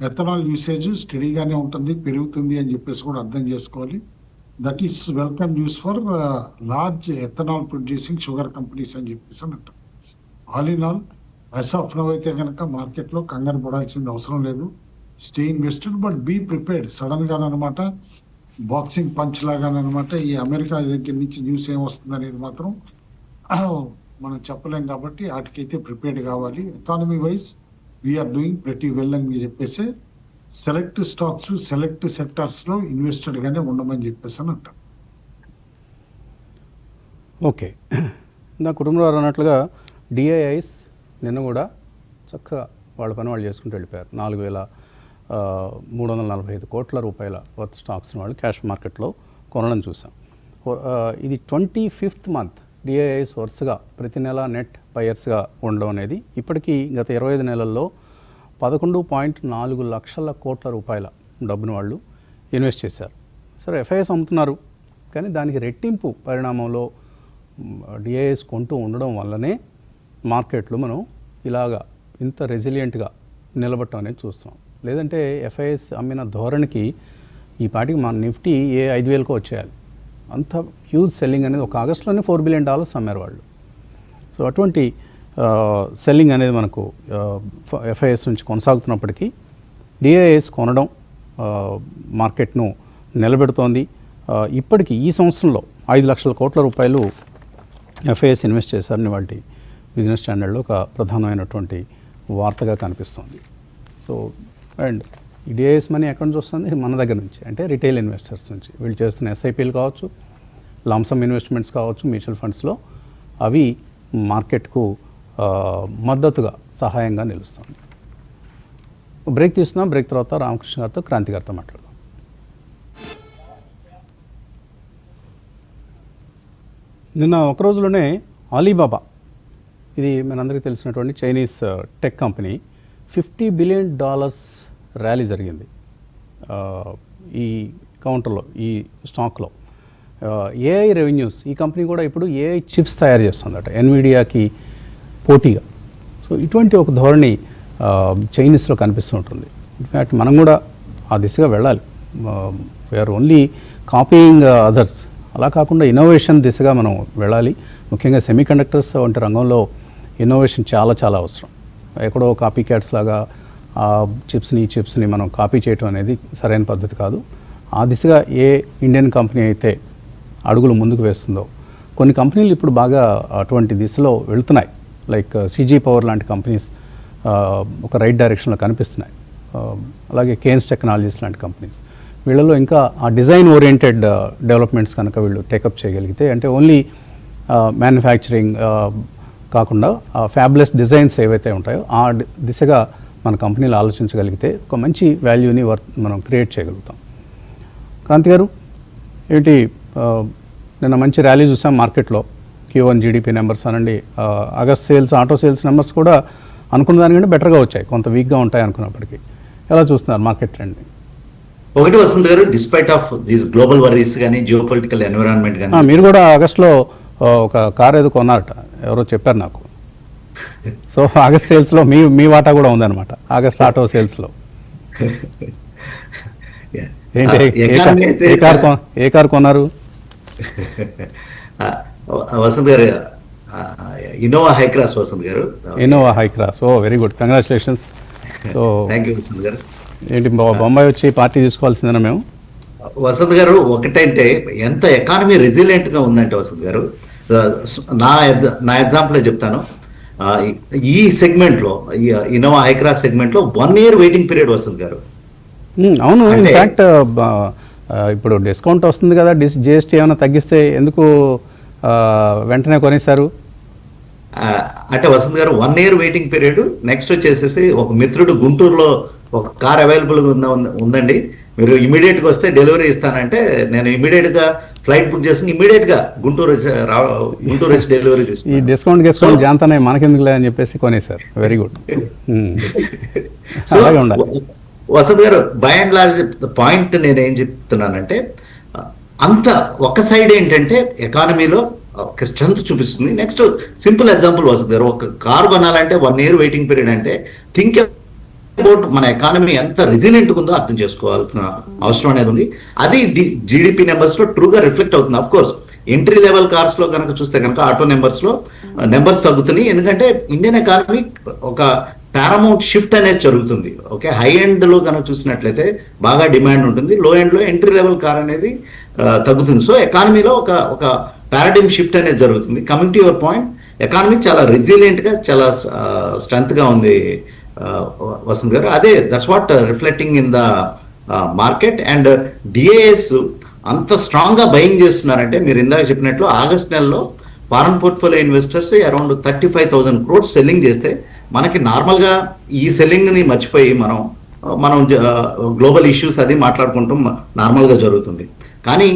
ఎథనాల్ యూసేజ్ స్టడీగానే ఉంటుంది, పెరుగుతుంది అని చెప్పేసి కూడా అర్థం చేసుకోవాలి. That is welcome news for large ethanol producing sugar companies అని చెప్పేసి అని అంటారు. All in all as of now అయితే కనుక మార్కెట్లో కంగారు పడాల్సింది అవసరం లేదు. Stay invested, but be prepared. Sudden గా అనమాట బాక్సింగ్ పంచ్ లాగానమాట ఈ అమెరికా దగ్గర నుంచి న్యూస్ ఏమొస్తుంది అనేది మాత్రం మనం చెప్పలేం. కాబట్టి వాటికైతే ప్రిపేర్డ్ కావాలి. Economy wise we are doing pretty well అని చెప్పేసి సెలెక్ట్ స్టాక్స్, సెలెక్ట్ సెక్టార్స్ లో ఇన్వెస్టెడ్ గానే ఉండమని చెప్పేసి అని అంటారు. ఓకే, నా కుటుంబంలో అన్నట్లుగా డిఐఐస్ నిన్న కూడా చక్కగా వాళ్ళ పని వాళ్ళు చేసుకుంటూ వెళ్ళిపోయారు. 4,345 కోట్ల రూపాయల వర్త్ స్టాక్స్ని వాళ్ళు క్యాష్ మార్కెట్లో కొనడం చూసాం. ఇది 25th month డిఐఐస్ వరుసగా ప్రతి నెల నెట్ బయర్స్గా ఉండడం అనేది ఇప్పటికీ గత 25 నెలల్లో 11.4 లక్షల కోట్ల రూపాయల డబ్బును వాళ్ళు ఇన్వెస్ట్ చేశారు. సరే, ఎఫ్ఐఎస్ అమ్ముతున్నారు, కానీ దానికి రెట్టింపు పరిణామంలో డిఐఎస్ కొంటూ ఉండడం వల్లనే మార్కెట్లు మనం ఇలాగా ఇంత రెసిలియంట్గా నిలబడటం అనేది చూస్తున్నాం. లేదంటే ఎఫ్ఐఎస్ అమ్మిన ధోరణికి ఈ పాటికి మన నిఫ్టీ 5,000కో వచ్చేయాలి. అంత హ్యూజ్ సెల్లింగ్ అనేది ఒక ఆగస్టులోనే $4 billion అమ్మారు వాళ్ళు. సో అటువంటి సెల్లింగ్ అనేది మనకు ఎఫ్ఐఎస్ నుంచి కొనసాగుతున్నప్పటికీ డిఐఎస్ కొనడం మార్కెట్ను నిలబెడుతోంది. ఇప్పటికీ ఈ సంవత్సరంలో 5 లక్షల కోట్ల రూపాయలు ఎఫ్ఐఎస్ ఇన్వెస్ట్ చేశారని వాటి బిజినెస్ స్టాండర్డ్లో ఒక ప్రధానమైనటువంటి వార్తగా కనిపిస్తుంది. సో అండ్ ఈ డిఐఎస్ మనీ ఎక్కడి నుంచి వస్తుంది? మన దగ్గర నుంచి, అంటే రిటైల్ ఇన్వెస్టర్స్ నుంచి. వీళ్ళు చేస్తున్న ఎస్ఐపీలు కావచ్చు, లాంసమ్ ఇన్వెస్ట్మెంట్స్ కావచ్చు, మ్యూచువల్ ఫండ్స్లో అవి మార్కెట్కు మద్దతుగా సహాయంగా నిలుస్తుంది. బ్రేక్ తీస్తున్నాం. బ్రేక్ తర్వాత రామకృష్ణ గారితో, క్రాంతి గారితో మాట్లాడదాం. నిన్న ఒక రోజులోనే అలీబాబా, ఇది మనందరికీ తెలిసినటువంటి Chinese tech company, $50 billion rally జరిగింది ఈ కౌంటర్లో, ఈ స్టాక్లో. ఏఐ రెవెన్యూస్, ఈ కంపెనీ కూడా ఇప్పుడు ఏఐ చిప్స్ తయారు చేస్తుందట ఎన్విడియాకి పోటీగా. సో ఇటువంటి ఒక ధోరణి చైనీస్లో కనిపిస్తూ ఉంటుంది. ఇన్ఫ్యాక్ట్ మనం కూడా ఆ దిశగా వెళ్ళాలి. వీఆర్ ఓన్లీ కాపీయింగ్ అదర్స్, అలా కాకుండా ఇన్నోవేషన్ దిశగా మనం వెళ్ళాలి. ముఖ్యంగా సెమీకండక్టర్స్ వంటి రంగంలో ఇన్నోవేషన్ చాలా చాలా అవసరం. ఎక్కడో కాపీ క్యాట్స్ లాగా ఆ చిప్స్ని మనం కాపీ చేయటం అనేది సరైన పద్ధతి కాదు. ఆ దిశగా ఏ ఇండియన్ కంపెనీ అయితే అడుగులు ముందుకు వేస్తుందో, కొన్ని కంపెనీలు ఇప్పుడు బాగా అటువంటి దిశలో వెళ్తున్నాయి. లైక్ సిజీ పవర్ లాంటి కంపెనీస్ ఒక రైట్ డైరెక్షన్లో కనిపిస్తున్నాయి. అలాగే కేన్స్ టెక్నాలజీస్ లాంటి కంపెనీస్. వీళ్ళలో ఇంకా ఆ డిజైన్ ఓరియంటెడ్ డెవలప్మెంట్స్ కనుక వీళ్ళు టేకప్ చేయగలిగితే, అంటే ఓన్లీ మ్యానుఫ్యాక్చరింగ్ కాకుండా ఫ్యాబ్లెస్ డిజైన్స్ ఏవైతే ఉంటాయో ఆ దిశగా మన కంపెనీలు ఆలోచించగలిగితే ఒక మంచి వాల్యూని మనం క్రియేట్ చేయగలుగుతాం. క్రాంతి గారు, ఏంటి నిన్న మంచి ర్యాలీ చూసాం మార్కెట్లో. Q1 GDP నెంబర్స్ అనండి, August sales, auto sales numbers కూడా అనుకున్న దానికంటే బెటర్గా వచ్చాయి, కొంత వీక్గా ఉంటాయి అనుకున్నప్పటికీ. ఎలా చూస్తున్నారు మార్కెట్ ట్రెండ్ని? ఒకటి వసంత్ గారు, despite of these global worries కానీ జియో పొలిటికల్ ఎన్విరాన్మెంట్ కానీ, మీరు కూడా ఆగస్ట్లో ఒక కార్ ఏదో కొన్నారట, ఎవరో చెప్పారు నాకు. సో ఆగస్ట్ సేల్స్లో మీ వాటా కూడా ఉందన్నమాట, ఆగస్ట్ ఆటో సేల్స్లో. ఏంటి, ఏ కార్ కొన్నారు? Vasant garu, Innova Hycross Vasanth garu. Innova Hycross, oh very good, congratulations. So thank you Vasanth garu. ఏంటి బొంబాయి వచ్చి పార్టీ తీసుకోవాల్సిందేనా మేము? వసంత్ గారు, ఒకటంటే ఎంత ఎకానమీ రెసిలియంట్ గా ఉందంటే వసంత్ గారు, నా ఎగ్జాంపుల్ చెప్తాను. ఈ సెగ్మెంట్ లో, ఇన్నోవా హై క్రాస్ సెగ్మెంట్ లో 1 year వెయిటింగ్ పీరియడ్ వసంత్ గారు. అవును, ఇన్ఫ్యాక్ట్ ఇప్పుడు డిస్కౌంట్ వస్తుంది కదా, GST ఏమైనా తగ్గిస్తే ఎందుకు వెంటనే కొనేశారు? అంటే వసంత్ గారు, 1 year వెయిటింగ్ పీరియడ్. నెక్స్ట్ వచ్చేసేసి ఒక మిత్రుడు గుంటూరులో ఒక కార్ అవైలబుల్గా ఉందండి, మీరు ఇమీడియట్ గా వస్తే డెలివరీ ఇస్తానంటే, నేను ఇమీడియట్ గా ఫ్లైట్ బుక్ చేసుకుని ఇమీడియట్ గా గుంటూరు వచ్చి డెలివరీ తీసుకుని, ఈ డిస్కౌంట్ చేసుకుని జాంతనే మనకెందుకు లేదని చెప్పేసి కొనేశారు. Very good. అలాగే ఉండాలి. వసంత్ గారు, బై అండ్ లార్జ్ పాయింట్ నేను ఏం చెప్తున్నానంటే, అంత ఒక సైడ్ ఏంటంటే ఎకానమీలో ఒక స్ట్రెంత్ చూపిస్తుంది. నెక్స్ట్ సింపుల్ ఎగ్జాంపుల్ వసంత్ గారు, ఒక కార్ కొనాలంటే 1 year వెయిటింగ్ పీరియడ్ అంటే, థింక్ అబౌట్ మన ఎకానమీ ఎంత రెసిలియంట్ ఉందో అర్థం చేసుకోవాల్సిన అవసరం అనేది ఉంది. అది GDP నెంబర్స్ లో ట్రూగా రిఫ్లెక్ట్ అవుతుంది. Of course entry level cars లో కనుక చూస్తే కనుక ఆటో నెంబర్స్ లో నెంబర్స్ తగ్గుతున్నాయి, ఎందుకంటే ఇండియన్ ఎకానమీ ఒక పారామౌంట్ షిఫ్ట్ అనేది జరుగుతుంది. ఓకే, హై ఎండ్ లో కనుక చూసినట్లయితే బాగా డిమాండ్ ఉంటుంది, లో ఎండ్ లో ఎంట్రీ లెవెల్ కార్ అనేది తగ్గుతుంది. సో ఎకానమీలో ఒక పారాడిమ్ షిఫ్ట్ అనేది జరుగుతుంది. Coming to your point, economy చాలా రెసిలియంట్ గా, చాలా స్ట్రెంత్ గా ఉంది వసంత్ గారు. అదే that's what reflecting in the market. And DAS అంత స్ట్రాంగ్ గా బయింగ్ చేస్తున్నారంటే, మీరు ఇందాక చెప్పినట్లు ఆగస్ట్ నెలలో foreign portfolio investors around 35,000 crores selling చేస్తే, మనకి నార్మల్ గా ఈ సెల్లింగ్ ని మర్చిపోయి మనం గ్లోబల్ ఇష్యూస్ అది మాట్లాడుకుంటాం, నార్మల్ గా జరుగుతుంది. కానీ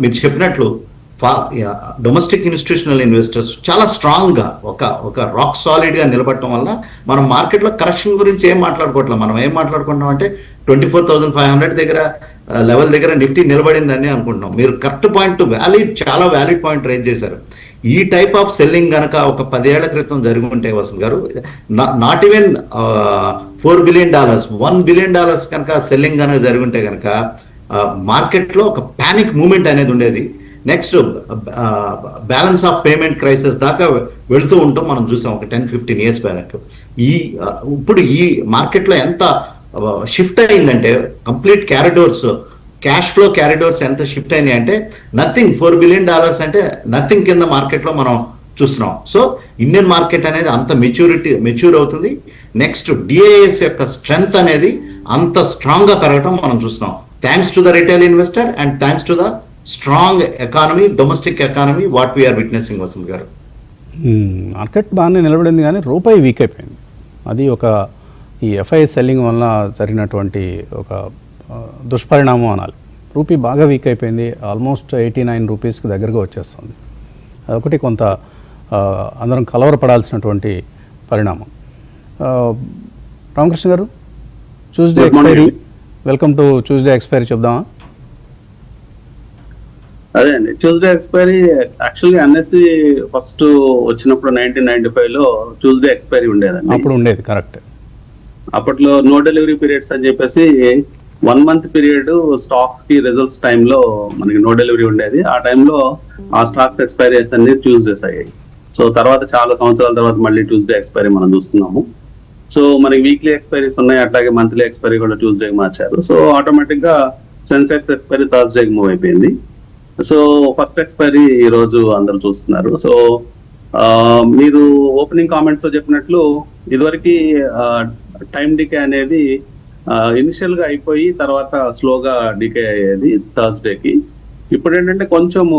మీరు చెప్పినట్లు డొమెస్టిక్ ఇన్స్టిట్యూషనల్ ఇన్వెస్టర్స్ చాలా స్ట్రాంగ్ గా ఒక రాక్ సాలిడ్ గా నిలబడటం వల్ల మనం మార్కెట్ లో కరెక్షన్ గురించి ఏం మాట్లాడుకోవట్లేదు. మనం ఏం మాట్లాడుకుంటాం అంటే 24,500 దగ్గర లెవెల్ దగ్గర నిఫ్టీ నిలబడిందని అనుకుంటున్నాం. మీరు కరెక్ట్ పాయింట్, చాలా వ్యాలిడ్ పాయింట్ రైజ్ చేశారు. ఈ టైప్ ఆఫ్ సెల్లింగ్ గనక ఒక 10 ఏళ్ల క్రితం జరిగి ఉంటే వసంత్ గారు, నాట్ ఈవెన్ $4 billion, $1 billion కనుక సెల్లింగ్ కనుక జరిగి ఉంటే కనుక మార్కెట్ లో ఒక పానిక్ మూమెంట్ అనేది ఉండేది. Next balance of payment crisis దాకా వెళుతూ ఉంటాం, మనం చూసాం ఒక 10-15 years బ్యాక్. ఇప్పుడు ఈ మార్కెట్ లో ఎంత షిఫ్ట్ అయిందంటే, కంప్లీట్ క్యారిడోర్స్, క్యాష్ ఫ్లో క్యారిడోర్స్ ఎంత షిఫ్ట్ అయినాయి అంటే, నథింగ్. $4 billion అంటే నథింగ్ కింద మార్కెట్ లో మనం చూస్తున్నాం. సో ఇండియన్ మార్కెట్ అనేది అంత మెచ్యూర్ అవుతుంది. నెక్స్ట్ డిఐఎస్ యొక్క స్ట్రెంగ్త్ అనేది అంత స్ట్రాంగ్ గా పెరగటం మనం చూస్తున్నాం, thanks to the retail investor and thanks to the strong economy, domestic economy what we are witnessing Vasanth garu. Market బాగానే నిలబడింది, కానీ రూపాయి వీక్ అయిపోయింది. అది ఈ FI సెల్లింగ్ వల్ల జరిగినటువంటి ఒక దుష్పరిణామం అనాలి. రూపీ బాగా వీక్ అయిపోయింది, ఆల్మోస్ట్ 89 రూపీస్కి దగ్గరగా వచ్చేస్తుంది. అదొకటి కొంత అందరం కలవరపడాల్సినటువంటి పరిణామం. Ramakrishna garu, Tuesday expiry, welcome to Tuesday expiry చెప్దామా? అదే అండి, ట్యూస్డే ఎక్స్పైరీ యాక్చువల్గా NSE ఫస్ట్ వచ్చినప్పుడు 1995 లో ట్యూస్డే ఎక్స్పైరీ ఉండేదండి. అప్పుడు ఉండేది, కరెక్ట్. అప్పట్లో నో డెలివరీ పీరియడ్స్ అని చెప్పేసి 1 month పీరియడ్ స్టాక్స్ కి రిజల్ట్స్ టైంలో మనకి నో డెలివరీ ఉండేది. ఆ టైంలో ఆ స్టాక్స్ ఎక్స్పైరీ అన్ని ట్యూస్డేస్ అయ్యాయి. సో తర్వాత చాలా సంవత్సరాల తర్వాత మళ్ళీ ట్యూస్డే ఎక్స్పైరీ మనం చూస్తున్నాము. సో మనకి వీక్లీ ఎక్స్పైరీస్ ఉన్నాయి, అట్లాగే మంత్లీ ఎక్స్పైరీ కూడా ట్యూస్డేకి మార్చారు. సో ఆటోమేటిక్ గా సెన్సెక్స్ ఎక్స్పైరీ థర్స్డేకి మూవ్ అయిపోయింది. సో ఫస్ట్ ఎక్స్పైరీ ఈ రోజు అందరూ చూస్తున్నారు. సో మీరు ఓపెనింగ్ కామెంట్స్ లో చెప్పినట్లు ఇదివరకు టైం డికే అనేది ఇనిషియల్ గా అయిపోయి తర్వాత స్లోగా డికే అయ్యేది థర్స్డేకి. ఇప్పుడు ఏంటంటే కొంచెము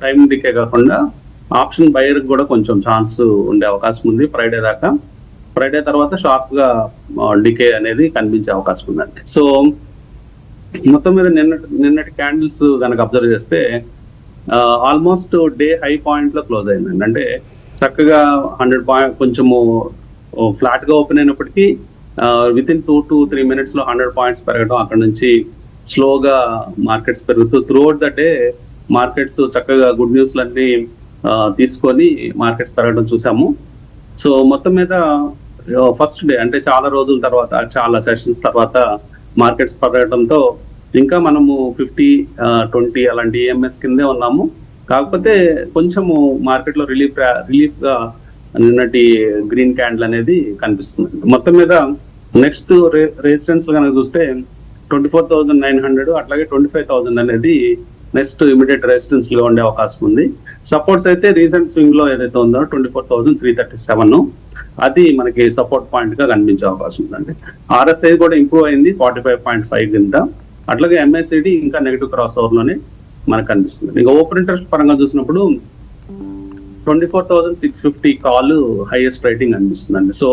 టైం డికే కాకుండా ఆప్షన్ బయర్ కూడా కొంచెం ఛాన్స్ ఉండే అవకాశం ఉంది ఫ్రైడే దాకా. ఫ్రైడే తర్వాత షార్ప్ గా డికే అనేది కనిపించే అవకాశం ఉందండి. సో మొత్తం మీద నిన్నటి క్యాండిల్స్ కనుక అబ్జర్వ్ చేస్తే ఆల్మోస్ట్ డే హై పాయింట్ లో క్లోజ్ అయిందండి. అంటే చక్కగా 100 పాయింట్ కొంచెము ఫ్లాట్ గా ఓపెన్ అయినప్పటికీ విత్ ఇన్ 2 to 3 minutes లో 100 పాయింట్స్ పెరగడం, అక్కడ నుంచి స్లోగా మార్కెట్స్ పెరుగుతూ త్రూఅవుట్ ద డే మార్కెట్స్ చక్కగా గుడ్ న్యూస్లన్నీ తీసుకొని మార్కెట్స్ పెరగడం చూసాము. సో మొత్తం మీద ఫస్ట్ డే అంటే చాలా రోజుల తర్వాత, చాలా సెషన్స్ తర్వాత మార్కెట్స్ పెరగడంతో ఇంకా మనము 50-20 అలాంటి EMS కిందే ఉన్నాము. కాకపోతే కొంచెము మార్కెట్ లో రిలీఫ్ గా నిన్నటి గ్రీన్ క్యాండిల్ అనేది కనిపిస్తుంది. మొత్తం మీద నెక్స్ట్ రెసిస్టెన్స్ కనుక చూస్తే 24,900 అట్లాగే 25,000 అనేది నెక్స్ట్ ఇమీడియట్ రెసిస్టెన్స్ లో ఉండే అవకాశం ఉంది. సపోర్ట్స్ అయితే రీసెంట్ స్వింగ్ లో ఏదైతే ఉందో 24,337 అది మనకి సపోర్ట్ పాయింట్ గా కనిపించే అవకాశం ఉందండి. RSI కూడా ఇంప్రూవ్ అయింది 45.5 కింద. అట్లాగే MACD ఇంకా నెగిటివ్ క్రాస్ ఓవర్ లోనే మనకు కనిపిస్తుంది. ఇంకా ఓపెన్ ఇంట్రెస్ట్ పరంగా చూసినప్పుడు 24,650 కాల్ హైయెస్ట్ రేటింగ్ అనిపిస్తుందండి. సో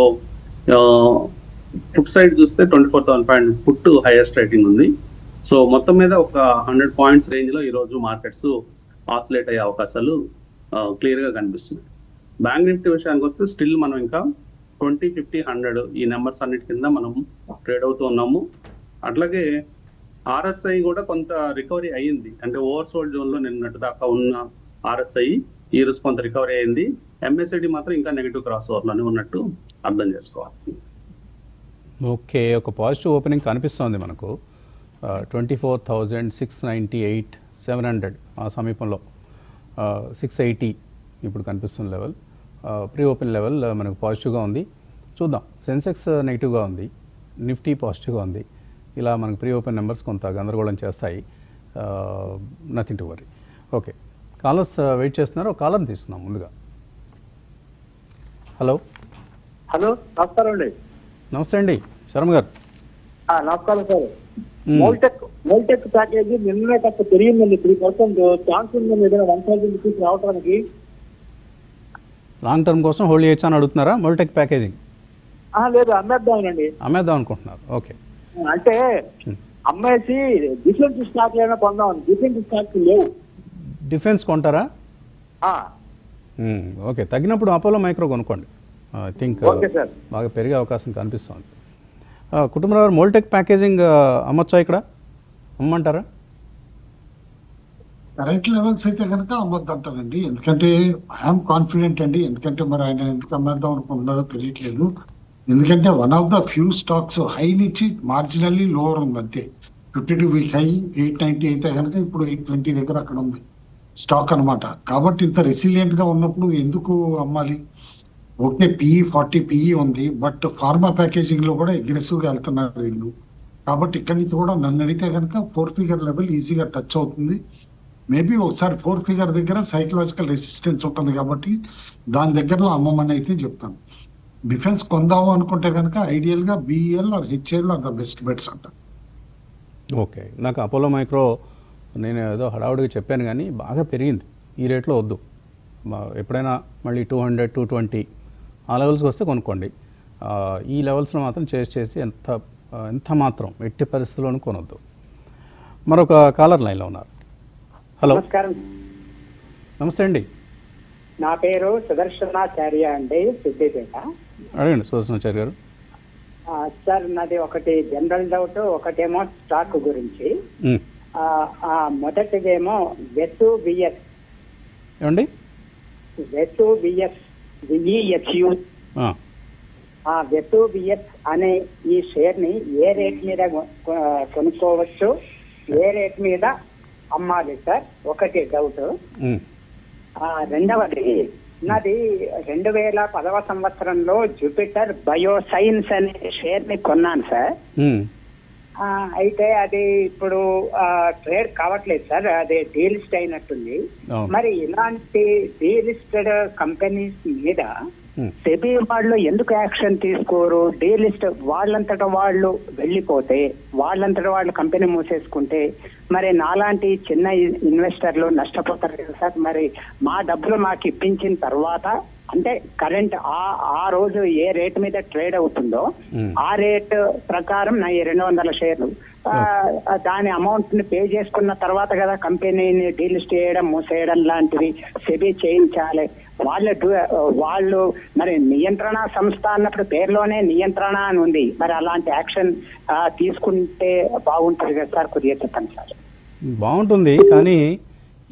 పుట్ సైడ్ చూస్తే 24,000 పుట్ హైయెస్ట్ రేటింగ్ ఉంది. సో మొత్తం మీద ఒక 100 పాయింట్స్ రేంజ్ లో ఈ రోజు మార్కెట్స్ ఆసిలేట్ అయ్యే అవకాశాలు క్లియర్ గా కనిపిస్తున్నాయి. బ్యాంక్ నిఫ్టీ విషయానికి వస్తే స్టిల్ మనం ఇంకా 20, 50, 100 ఈ నెంబర్స్ అన్నిటి కింద మనం ట్రేడ్ అవుతూ ఉన్నాము. అట్లాగే RSI కూడా కొంత రికవరీ అయ్యింది. అంటే ఓవర్ సోల్డ్ జోన్ లో నిన్నటి దాకా ఉన్న RSI ఈ రోజు కొంత రికవరీ అయింది. MACD మాత్రం ఇంకా నెగిటివ్ క్రాస్ ఓవర్ లోనే ఉన్నట్టు అర్థం చేసుకోవాలి. ఓకే, ఒక పాజిటివ్ ఓపెనింగ్ కనిపిస్తోంది మనకు 24,698, 700 ఆ సమీపంలో 680 ఇప్పుడు కనిపిస్తున్న లెవెల్, ప్రీ ఓపెన్ లెవెల్ మనకు పాజిటివ్గా ఉంది. చూద్దాం, సెన్సెక్స్ నెగిటివ్గా ఉంది, నిఫ్టీ పాజిటివ్గా ఉంది. ఇలా మనకు ప్రీ ఓపెన్ నెంబర్స్ కొంత గందరగోళం చేస్తాయి. Nothing to worry. Okay, callers wait చేస్తున్నారు. ఒక కాలర్ని తీస్తున్నాం ముందుగా. హలో హలో, నమస్కారం అండి. నమస్తే అండి, శర్మ గారు. నమస్కారం సార్. మోల్టెక్ ప్యాకేజీ నిన్న కాస్త పెరిగిందండి 3%. ఛాన్స్ ఉందండి ఏదైనా 1,000 రూపీస్ రావడానికి? లాంగ్ టర్మ్ కోసం హోల్డ్ చేయొచ్చా అని అడుగుతున్నారా? మోల్టెక్ ప్యాకేజింగ్ లేదు, అమ్మేద్దామనండి. అమ్మేద్దాం అనుకుంటున్నారు. ఓకే, అంటే అమ్మేసి డిఫెన్స్ స్టాక్ ఏమైనా కొందాం. డిఫెన్స్ స్టాక్స్ లేవు. డిఫెన్స్ కొంటారా? ఓకే, తగ్గినప్పుడు అపోలో మైక్రో కొనుక్కోండి. ఐ థింక్ ఓకే సార్, బాగా పెరిగే అవకాశం కనిపిస్తుంది. కుటుంబరావు, మోల్టెక్ ప్యాకేజింగ్ అమ్మొచ్చా? ఇక్కడ అమ్మంటారా? కరెంట్ లెవెల్స్ అయితే కనుక అమ్మొద్దు అంటారండి. ఎందుకంటే ఐఎమ్ కాన్ఫిడెంట్ అండి. ఎందుకంటే మరి ఆయన ఎందుకు అమ్మేద్దాం అనుకుంటున్నారో తెలియట్లేదు. ఎందుకంటే one of the few stocks high నుంచి మార్జినల్లీ లోవర్ ఉంది అంతే. 52 వీక్ హై 890 అయితే కనుక ఇప్పుడు 820 దగ్గర అక్కడ ఉంది స్టాక్ అనమాట. కాబట్టి ఇంత రెసిలియంట్ గా ఉన్నప్పుడు ఎందుకు అమ్మాలి? ఓకే, PE 40 PE ఉంది, బట్ ఫార్మా ప్యాకేజింగ్ లో కూడా అగ్రెసివ్ గా వెళ్తున్నారు వీళ్ళు. కాబట్టి ఇక్కడి నుంచి కూడా నన్ను అడిగితే కనుక 4 ఫిగర్ లెవెల్ ఈజీగా టచ్ అవుతుంది. మేబీ ఒకసారి 4 ఫిగర్ దగ్గర సైకలాజికల్ రెసిస్టెన్స్ ఉంటుంది కాబట్టి దాని దగ్గరలో అమ్మమని అయితే చెప్తాను. డిఫెన్స్ కొందాము అనుకుంటే కనుక ఐడియల్ గా BEL or HAL are the best bets అంట. ఓకే, నాకు అపోలో మైక్రో నేను ఏదో హడావుడిగా చెప్పాను కానీ బాగా పెరిగింది. ఈ రేట్లో వద్దు. ఎప్పుడైనా మళ్ళీ 200, 220 ఆ లెవెల్స్కి వస్తే కొనుక్కోండి. ఈ లెవెల్స్లో మాత్రం చేసి ఎంత మాత్రం ఎట్టి పరిస్థితుల్లోనూ కొనొద్దు. మరొక కాలర్ లైన్లో ఉన్నారు. హలో, నమస్కారం. నమస్తే అండి. నా పేరు సుదర్శనాచార్య అండి, సిద్దిపేట. అడగండి సుదర్శనాచార్య గారు. సార్, నాది ఒకటి జనరల్ డౌట్, ఒకటేమో స్టాక్ గురించి. మొదటిదేమో వెసు బిఎస్ ఏమండి? వెసు బిఎస్ VESU. ఆ వెసు బిఎస్ అనే ఈ షేర్ ని ఏ రేట్ మీద కొనుక్కోవచ్చు, ఏ రేట్ మీద అమ్మాలి సార్? ఒకటి డౌట్. రెండవది, నాది 2010వ సంవత్సరంలో జూపిటర్ బయోసైన్స్ అనే షేర్ ని కొన్నాను సార్. అయితే అది ఇప్పుడు ట్రేడ్ కావట్లేదు సార్, అది డీలిస్ట్ అయినట్టుంది. అవును. మరి ఇలాంటి డీలిస్టెడ్ కంపెనీస్ మీద సెబీ వాళ్ళు ఎందుకు యాక్షన్ తీసుకోరు? డీలిస్ట్ వాళ్ళంతటా వాళ్ళు వెళ్ళిపోతే, వాళ్ళంతటా వాళ్ళు కంపెనీ మూసేసుకుంటే మరి నాలాంటి చిన్న ఇన్వెస్టర్లు నష్టపోతారు కదా సార్. మరి మా డబ్బులు మాకు ఇప్పించిన తర్వాత అంటే కరెంట్ ఆ రోజు ఏ రేట్ మీద ట్రేడ్ అవుతుందో ఆ రేట్ ప్రకారం నా 200 షేర్లు దాని అమౌంట్ ని పే చేసుకున్న తర్వాత కదా కంపెనీని డీలిస్ట్ చేయడం మూసేయడం లాంటివి సెబీ చేయించాలి. వాళ్ళు మరి నియంత్రణ సంస్థ అన్నప్పుడు పేరులోనే నియంత్రణ అని ఉంది. మరి అలాంటి యాక్షన్ తీసుకుంటే బాగుంటుంది కదా సార్, కొద్దిగా చెప్పండి సార్. బాగుంటుంది, కానీ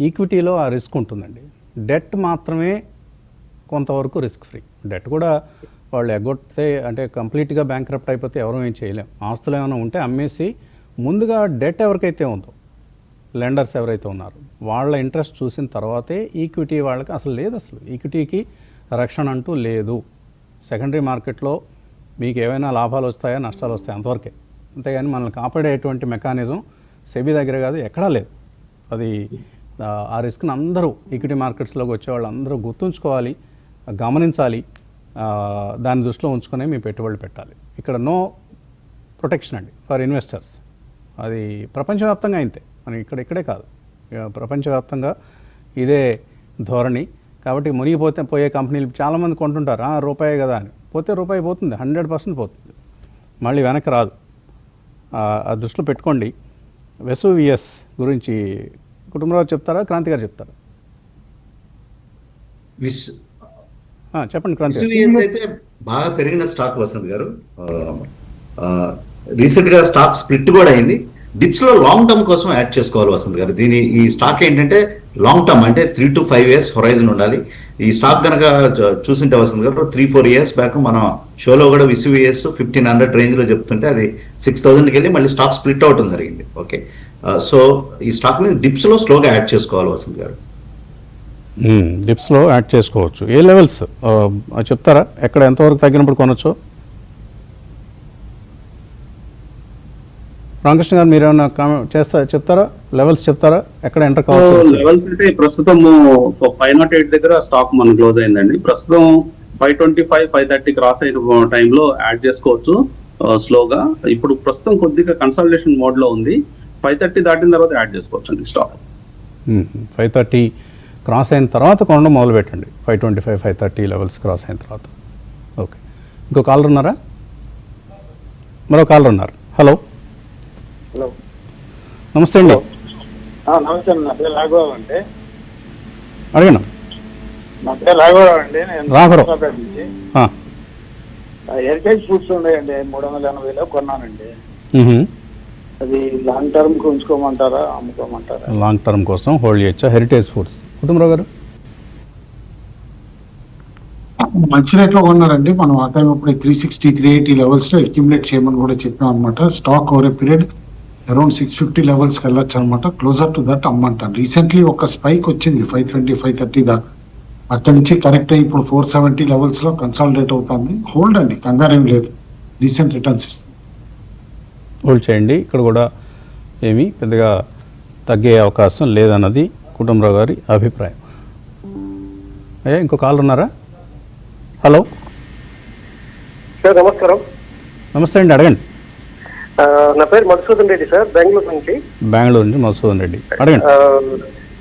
ఈక్విటీలో ఆ రిస్క్ ఉంటుందండి. డెట్ మాత్రమే కొంతవరకు రిస్క్ ఫ్రీ. డెట్ కూడా వాళ్ళు ఎగ్గొట్టితే అంటే కంప్లీట్గా బ్యాంక్రప్ట్ అయిపోతే ఎవరూ ఏం చేయలేం. ఆస్తులు ఏమైనా ఉంటే అమ్మేసి ముందుగా డెట్ ఎవరికైతే ఉందో, లెండర్స్ ఎవరైతే ఉన్నారో వాళ్ళ ఇంట్రెస్ట్ చూసిన తర్వాతే ఈక్విటీ వాళ్ళకి అసలు లేదు. అసలు ఈక్విటీకి రక్షణ అంటూ లేదు. సెకండరీ మార్కెట్లో మీకు ఏవైనా లాభాలు వస్తాయా నష్టాలు వస్తాయా అంతవరకే, అంతేగాని మనల్ని కాపాడేటువంటి మెకానిజం సెబీ దగ్గర కాదు, ఎక్కడా లేదు. అది ఆ రిస్క్ని అందరూ ఈక్విటీ మార్కెట్స్లోకి వచ్చే వాళ్ళు అందరూ గుర్తుంచుకోవాలి, గమనించాలి. దాన్ని దృష్టిలో ఉంచుకునే మీ పెట్టుబడులు పెట్టాలి. ఇక్కడ నో ప్రొటెక్షన్ అండి ఫర్ ఇన్వెస్టర్స్. అది ప్రపంచవ్యాప్తంగా అయితే మనం ఇక్కడే కాదు, ప్రపంచవ్యాప్తంగా ఇదే ధోరణి. కాబట్టి పోయే కంపెనీలు చాలామంది కొంటుంటారు, రూపాయే కదా అని. పోతే రూపాయి పోతుంది, 100% పోతుంది, మళ్ళీ వెనక్కి రాదు. ఆ దృష్టిలో పెట్టుకోండి. వెసువియస్ గురించి కుటుంబరావు చెప్తారా, క్రాంతి గారు చెప్తారా? చెప్పండి క్రాంతి గారు. SUVS అయితే బాగా పెరిగిన స్టాక్ వసంత్ గారు. రీసెంట్ గా స్టాక్ స్ప్లిట్ కూడా అయింది. డిప్స్ లో లాంగ్ టర్మ్ కోసం యాడ్ చేసుకోవాలి వసంత్ గారు. ఈ స్టాక్ ఏంటంటే లాంగ్ టర్మ్ అంటే 3 to 5 years హొరైజన్ ఉండాలి. ఈ స్టాక్ కనుక చూసింటే వసంత్ గారు 3-4 years బ్యాక్ మన షోలో కూడా SUVS 1500 రేంజ్ లో చెప్తుంటే అది 6000కి వెళ్ళి మళ్ళీ స్టాక్ స్ప్లిట్ అవటం జరిగింది. ఓకే, సో ఈ స్టాక్ ని డిప్స్ లో స్లోగా యాడ్ చేసుకోవాలి వసంత్ గారు. డిప్స్లో యాడ్ చేసుకోవచ్చు. ఏ లెవెల్స్ చెప్తారా? ఎక్కడ ఎంతవరకు తగ్గినప్పుడు కొనొచ్చు? రామకృష్ణ గారు మీరు ఏమైనా చెప్తారా? లెవెల్స్ చెప్తారా? ఎక్కడ ఎంటర్ కావచ్చు? లెవెల్స్ అంటే ప్రస్తుతం 508 దగ్గర స్టాక్ మనం క్లోజ్ అయిందండి. ప్రస్తుతం 525, 530 క్రాస్ అయిన టైంలో యాడ్ చేసుకోవచ్చు స్లోగా. ఇప్పుడు ప్రస్తుతం కొద్దిగా కన్సల్టేషన్ మోడ్ లో ఉంది. 530 దాటిన తర్వాత యాడ్ చేసుకోవచ్చు అండి స్టాక్. 530 క్రాస్ అయిన తర్వాత కొనడం మొదలు పెట్టండి. 525, 530 లెవెల్స్ క్రాస్ అయిన తర్వాత. ఓకే, ఇంకో కాలర్ ఉన్నారా? మరో కాలర్ ఉన్నారు. హలో హలో, నమస్తే అండి. నమస్తే, నా పేరు రాఘవరావు అండి. అడిగాను. నా పేరు రాఘవరావు అండి. నేను రాఘవరావు హైదరాబాద్ నుంచి హెరిటేజ్ ఫుడ్స్ ఉన్నాయండి, 380లో కొన్నానండి. అది లాంగ్ టర్మ్ కి ఉంచుకోమంటారా, అమ్ముకోమంటారా? లాంగ్ టర్మ్ కోసం హోల్డ్ చేయొచ్చా? హెరిటేజ్ ఫుడ్స్ కుటుంబరావు గారు మంచి రేట్లో కొన్నారండి. మనం ఆ టైం అప్పుడు 360, 380 లెవెల్స్ లో అక్యుములేట్ చేయమని కూడా చెప్పాం అనమాట. Stock over a period around 650 levels కి వెళ్ళొచ్చు అనమాట. క్లోజర్ టు దట్ అమ్మంటాను. రీసెంట్లీ ఒక స్పైక్ వచ్చింది 520, 530 దాకా. అక్కడి నుంచి కరెక్ట్ అయ్యి ఇప్పుడు 470 లెవెల్స్ లో కన్సాలిడేట్ అవుతుంది. హోల్డ్ అండి, కంగారేం లేదు, రీసెంట్ రిటర్న్స్ ఇస్తుంది. హోల్డ్ చేయండి. ఇక్కడ కూడా ఏమీ పెద్దగా తగ్గే అవకాశం లేదన్నది కుటుంబరావు గారి అభిప్రాయం. అయ్యా ఇంకో కాల్ ఉన్నారా? హలో సార్, నమస్కారం. నమస్తే అండి, అడగండి. నా పేరు మధుసూదన్ రెడ్డి సార్, బెంగళూరు నుంచి. బెంగళూరు నుంచి మధుసూదన్ రెడ్డి, అడగండి.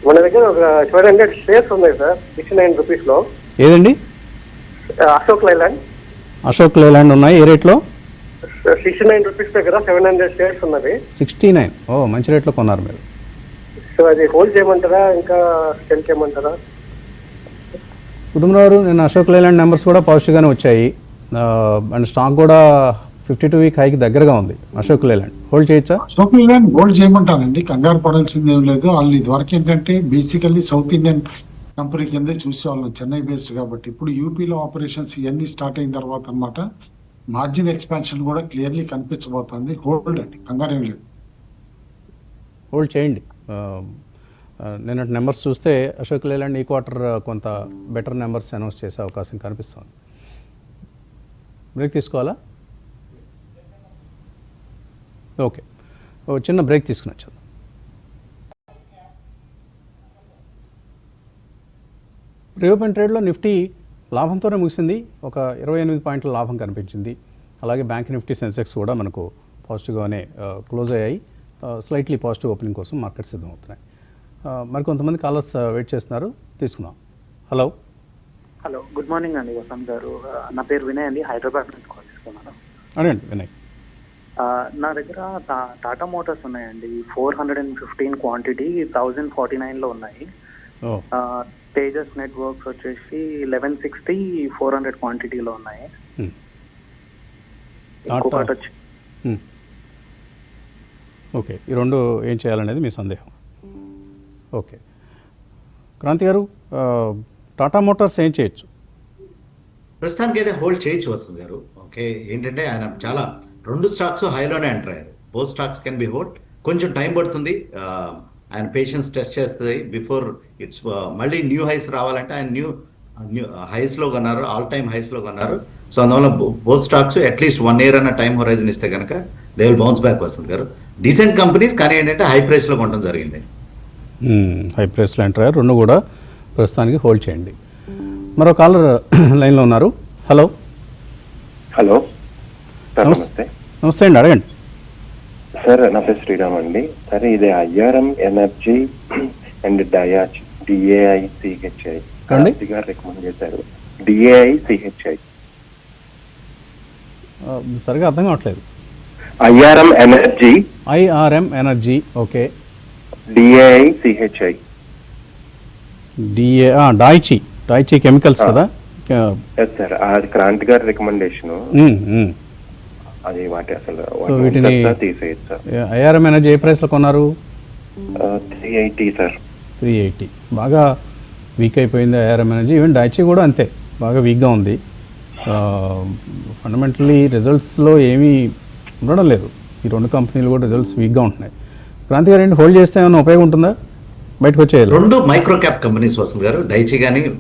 మన దగ్గర ఒక 700 షేర్స్ ఉన్నాయి సార్, 69 రూపీస్ లో. ఏదండి? అశోక్ లైలాండ్. అశోక్ లైలాండ్ ఉన్నాయి. ఏ రేట్లో? 69 రూపీస్ దగ్గర 700 షేర్స్ ఉన్నది. 69. ఓ, మంచి రేట్లో కొన్నారు మీరు. సో అది హోల్డ్ చేయమంటారా, ఇంకా సెల్ చేయమంటారా? కుటుంబరావు, నేను అశోక్ లైలాండ్ నెంబర్స్ కూడా పాజిటివ్గానే వచ్చాయి. అండ్ స్టాక్ కూడా 52 వీక్ హైకి దగ్గరగా ఉంది. అశోక్ లైలాండ్ హోల్డ్ చేయొచ్చా? అశోక్ లైలాండ్ హోల్డ్ చేయమంటానండి, కంగారు పడాల్సింది ఏం లేదు. వాళ్ళు ఇదివరకు ఏంటంటే బేసికల్లీ సౌత్ ఇండియన్ కంపెనీ కిందే చూసేవాళ్ళం, చెన్నై బేస్డ్ కాబట్టి. ఇప్పుడు యూపీలో ఆపరేషన్స్ ఇవన్నీ స్టార్ట్ అయిన తర్వాత అనమాట మార్జిన్ ఎక్స్పాన్షన్ కూడా క్లియర్లీ కనిపించబోతుంది. హోల్డ్ అండి, కంగారేం లేదు. హోల్డ్ చేయండి. నేను నెంబర్స్ చూస్తే అశోక్ లైలాండ్ ఈ క్వార్టర్ కొంత బెటర్ నెంబర్స్ అనౌన్స్ చేసే అవకాశం కనిపిస్తుంది. బ్రేక్ తీసుకోవాలా? ఓకే. ఓ చిన్న బ్రేక్ తీసుకుని వచ్చాం. రీఓపెన్ ట్రేడ్లో నిఫ్టీ లాభంతోనే ముగిసింది. ఒక 28 పాయింట్ల లాభం కనిపించింది. అలాగే బ్యాంక్ నిఫ్టీ సెన్సెక్స్ కూడా మనకు పాజిటివ్గానే క్లోజ్ అయ్యాయి. స్లైట్లీ పాజిటివ్ ఓపెనింగ్ కోసం మార్కెట్ సిద్ధమవుతున్నాయి. మరి కొంతమంది కాలర్స్ వెయిట్ చేస్తున్నారు, తీసుకుందాం. హలో హలో, గుడ్ మార్నింగ్ అండి వసంత్ గారు. నా పేరు వినయ్ అండి, హైదరాబాద్ నుంచి కాల్ చేస్తున్నాను. అదేండి వినయ్. నా దగ్గర టాటా మోటార్స్ ఉన్నాయండి. 415 క్వాంటిటీ 1049లో ఉన్నాయి. తేజస్ నెట్వర్క్స్ వచ్చేసి 1160 400 క్వాంటిటీలో ఉన్నాయి. ఇంకొకటి వచ్చి ఓకే, ఈ రెండు ఏం చేయాలనేది మీ సందేహం. ఓకే, క్రాంతి గారు, టాటా మోటార్స్ ఏం చేయొచ్చు? ప్రస్తుతానికి అయితే హోల్డ్ చేయొచ్చు వస్తుంది గారు. ఓకే, ఏంటంటే ఆయన చాలా 2 స్టాక్స్ హైలోనే ఎంటర్ అయ్యారు. Both stocks can be hold. కొంచెం టైం పడుతుంది, ఆయన పేషెన్స్ టెస్ట్ చేస్తుంది బిఫోర్ ఇట్స్ మళ్ళీ న్యూ హైస్ రావాలంటే ఆయన న్యూ హైస్లో కొన్నారు, ఆల్ టైమ్ హైస్లో కొన్నారు. సో అందువల్ల బోత్ స్టాక్స్ అట్లీస్ట్ 1 year అన్న టైం హొరైజన్ ఇస్తే కనుక దే విల్ బౌన్స్ బ్యాక్ వస్తుంది గారు. డీసెంట్ కంపెనీస్, కానీ ఏంటంటే హై ప్రైస్లో కొనడం జరిగింది. హై ప్రైస్లో ఎంటర్ అయ్యారు. రెండు కూడా ప్రస్తుతానికి హోల్డ్ చేయండి. మరో కాలర్ లైన్లో ఉన్నారు. హలో హలో సార్, నమస్తే. నమస్తే అండి, అడగండి. సార్ నా పేరు శ్రీరామ్ అండి. సరే, ఇది IRM energy and DAI CHI గారు రికమెండ్ చేశారు. డిఏఐ సిహెచ్ఐ సరిగా అర్థం కావట్లేదు. IRM energy okay. DAI CHI Daiichi chemicals కదా? ఎస్ సార్, అది క్రాంతి గారి రికమెండేషన్. అది వాటి అసలు వీటిని తీసేయచ్చు సార్. ఐఆర్ఎం ఎనర్జీ ఏ ప్రైస్లో కొన్నారు? 380 సార్. 380 బాగా వీక్ అయిపోయింది ఐఆర్ఎం ఎనర్జీ. ఈవెన్ డైచి కూడా అంతే, బాగా వీక్గా ఉంది. ఫండమెంటలీ రిజల్ట్స్లో ఏమీ ఉండడం లేదు. ఈ రెండు కంపెనీలు కూడా రిజల్ట్స్ వీక్గా ఉంటున్నాయి. క్రాంతి గారు ఏంటి, హోల్డ్ చేస్తే ఏమైనా ఉపయోగం ఉంటుందా? బయటకు వచ్చేయాలి. 2 మైక్రో క్యాప్ కంపెనీస్ వస్తుంది గారు.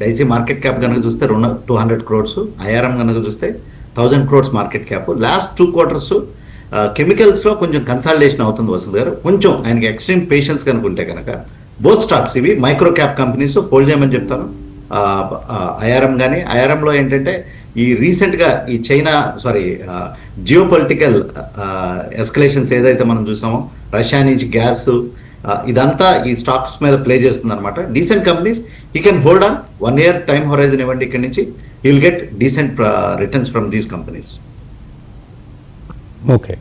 డైచి మార్కెట్ క్యాప్ కనుక చూస్తే 200 crores, ఐఆర్ఎం కనుక చూస్తే 1000 crores market cap. Last 2 quarters కెమికల్స్లో కొంచెం కన్సాలిడేషన్ అవుతుంది వస్తుంది గారు. కొంచెం ఆయనకి ఎక్స్ట్రీమ్ పేషెన్స్ కనుకుంటే కనుక బోత్ స్టాక్స్ ఇవి మైక్రో క్యాప్ కంపెనీస్ హోల్డ్ చేయమని చెప్తాను. ఐఆర్ఎం కానీ, ఐఆర్ఎంలో ఏంటంటే ఈ రీసెంట్గా ఈ జియో పొలిటికల్ ఎస్కలేషన్స్ ఏదైతే మనం చూసామో, రష్యా నుంచి గ్యాస్, ఇదంతా ఈ స్టాక్స్ మీద ప్లే చేస్తుంది అనమాట. Decent companies, you can hold on. 1 year time horizon ఇవ్వండి. ఇక్కడ నుంచి you will get decent returns from these companies. Okay,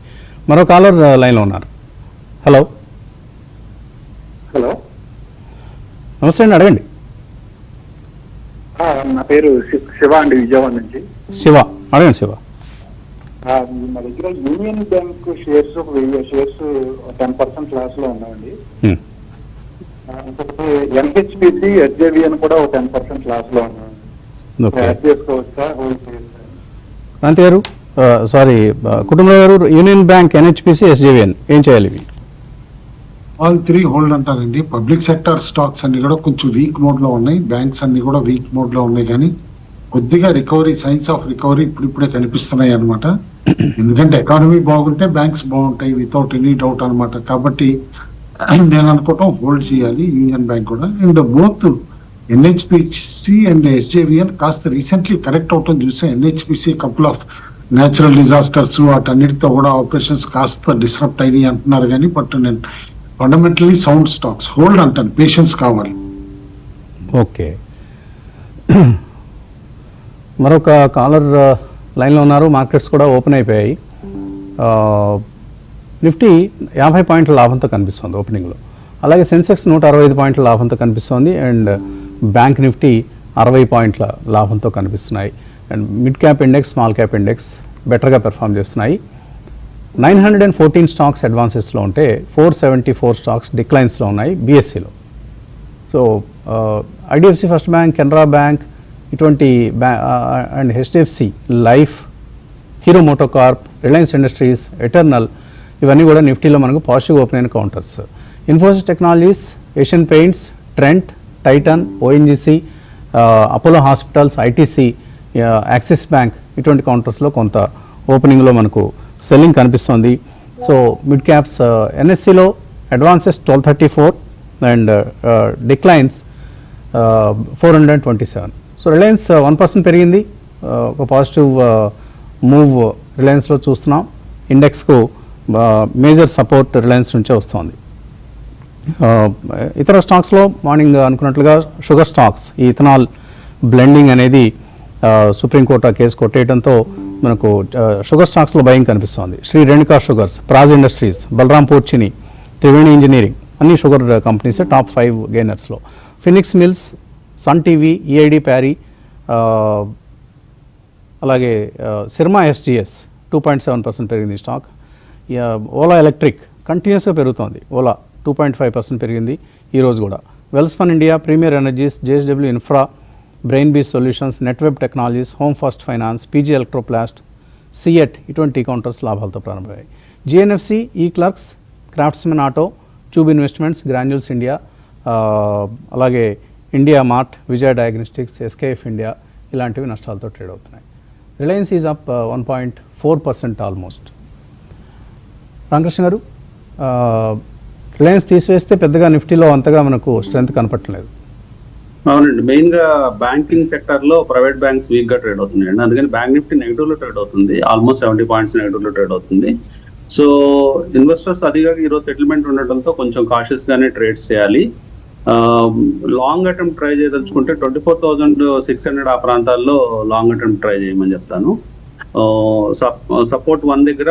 మరో కాలర్ లైన్లో ఉన్నారు. హలో హలో, నమస్తే అండి, అడగండి. నా పేరు శివ అండి, విజయవాడ నుంచి. శివ, అడగండి శివ. మా దగ్గర union bank shares 1000 shares 10% loss లో ఉన్నాయండి. ఇంకొకటి ఎన్హెచ్పిసి ఎస్జేవిఎన్ కూడా 10% లాస్ లో ఉన్నాయండి. చేసుకోవచ్చా, హోల్డ్ చేయొచ్చా? క్రాంతి గారు, కుటుంబరావు గారు, యూనియన్ బ్యాంక్, ఎన్హెచ్పిసి, ఎస్జేవిఎన్ ఏం చేయాలి? ఇవి ఆల్ 3 హోల్డ్ అంటారండి. పబ్లిక్ సెక్టర్ స్టాక్స్ అన్ని కూడా కొంచెం వీక్ మోడ్ లో ఉన్నాయి. బ్యాంక్స్ అన్ని కూడా వీక్ మోడ్ లో ఉన్నాయి, కానీ కొద్దిగా రికవరీ, సైన్స్ ఆఫ్ రికవరీ ఇప్పుడిప్పుడే కనిపిస్తున్నాయి అనమాట. ఎందుకంటే ఎకానమీ బాగుంటే బ్యాంక్స్ బాగుంటాయి, వితౌట్ ఎనీ డౌట్ అనమాట. కాబట్టి నేను అనుకోవటం హోల్డ్ చేయాలి యూనియన్ బ్యాంక్ కూడా. And both NHPC and SJVN కాస్త రీసెంట్లీ కరెక్ట్ అవటం చూసాం. NHPC couple of natural disasters వాటన్నిటితో కూడా ఆపరేషన్స్ కాస్త డిస్రప్ట్ అయినాయి అంటున్నారు, కానీ బట్ నేను ఫండమెంటలీ సౌండ్ స్టాక్స్ హోల్డ్ అంటాను. పేషెన్స్ కావాలి. ఓకే, మరొక కాలర్ లైన్లో ఉన్నారు. మార్కెట్స్ కూడా ఓపెన్ అయిపోయాయి. నిఫ్టీ 50 పాయింట్ల లాభంతో కనిపిస్తుంది ఓపెనింగ్లో. అలాగే సెన్సెక్స్ 165 పాయింట్ల లాభంతో కనిపిస్తోంది. అండ్ బ్యాంక్ నిఫ్టీ 60 పాయింట్ల లాభంతో కనిపిస్తున్నాయి. And mid cap index, small cap index బెటర్గా పెర్ఫామ్ చేస్తున్నాయి. 914 స్టాక్స్ అడ్వాన్సెస్లో ఉంటే 474 స్టాక్స్ డిక్లైన్స్లో ఉన్నాయి బీఎస్సీలో. So IDFC first bank, Canara bank ఇటువంటి and HDFC life, Hero MotoCorp, Reliance industries, Eternal ఇవన్నీ కూడా నిఫ్టీలో మనకు పాజిటివ్ ఓపెన్ అయిన counters. Infosys technologies, Asian paints, Trent, Titan, ONGC, Apollo hospitals, ITC, Axis bank ఇటువంటి కౌంటర్స్లో కొంత ఓపెనింగ్లో మనకు సెల్లింగ్ కనిపిస్తోంది. సో మిడ్ క్యాప్స్ ఎన్ఎస్సిలో advances 1234 and declines 427. So Reliance 1% పెరిగింది. ఒక పాజిటివ్ మూవ్ రిలయన్స్లో చూస్తున్నాం. ఇండెక్స్కు మేజర్ సపోర్ట్ రిలయన్స్ నుంచే వస్తుంది. ఇతర స్టాక్స్లో మార్నింగ్ అనుకున్నట్లుగా షుగర్ స్టాక్స్, ఈ ఇథనాల్ బ్లెండింగ్ అనేది సుప్రీంకోర్టు ఆ కేసు కొట్టేయడంతో మనకు షుగర్ స్టాక్స్లో బయింగ్ కనిపిస్తోంది. Shree Renuka sugars, Praj industries, Balrampur Chini, Triveni engineering అన్ని షుగర్ కంపెనీసే టాప్ 5 గెయినర్స్లో. Phoenix mills, Sun TV, EID Parry, అలాగే సిర్మా ఎస్జిఎస్ 2.7% పెరిగింది స్టాక్. ఓలా ఎలక్ట్రిక్ కంటిన్యూస్గా పెరుగుతోంది. ఓలా 2.5% పెరిగింది ఈరోజు కూడా. Welspun India, premier energies, JSW infra, Brainbees solutions, Netweb technologies, home first finance, PG Electroplast, CEAT ఇటువంటి కౌంటర్స్ లాభాలతో ప్రారంభమయ్యాయి. GNFC, eClerx, Craftsman auto, tube investments, granules India, అలాగే India Mart, Vijaya diagnostics, SKF India ఇలాంటివి నష్టాలతో trade అవుతున్నాయి. Reliance is up 1.4% almost. Ramakrishna garu, Reliance తీసివేస్తే పెద్దగా నిఫ్టీలో అంతగా మనకు స్ట్రెంత్ కనపట్టలేదు. అవునండి, మెయిన్ గా బ్యాంకింగ్ సెక్టర్ లో ప్రైవేట్ బ్యాంక్స్ వీక్ గా ట్రేడ్ అవుతున్నాయండి. అందుకని బ్యాంక్ నిఫ్టీ నెగిటివ్ లో ట్రేడ్ అవుతుంది. ఆల్మోస్ట్ 70 పాయింట్స్ నెగిటివ్ లో ట్రేడ్ అవుతుంది. సో ఇన్వెస్టర్స్ అదిగా ఈరోజు సెటిల్మెంట్ ఉండటంతో కొంచెం కాషియస్ గానే ట్రేడ్స్ చేయాలి. లాంగ్ అటెంప్ట్ ట్రై చేయదలుచుకుంటే 24,600 ఆ ప్రాంతాల్లో లాంగ్ అటెంప్ట్ ట్రై చేయమని చెప్తాను. సపోర్ట్ 1 దగ్గర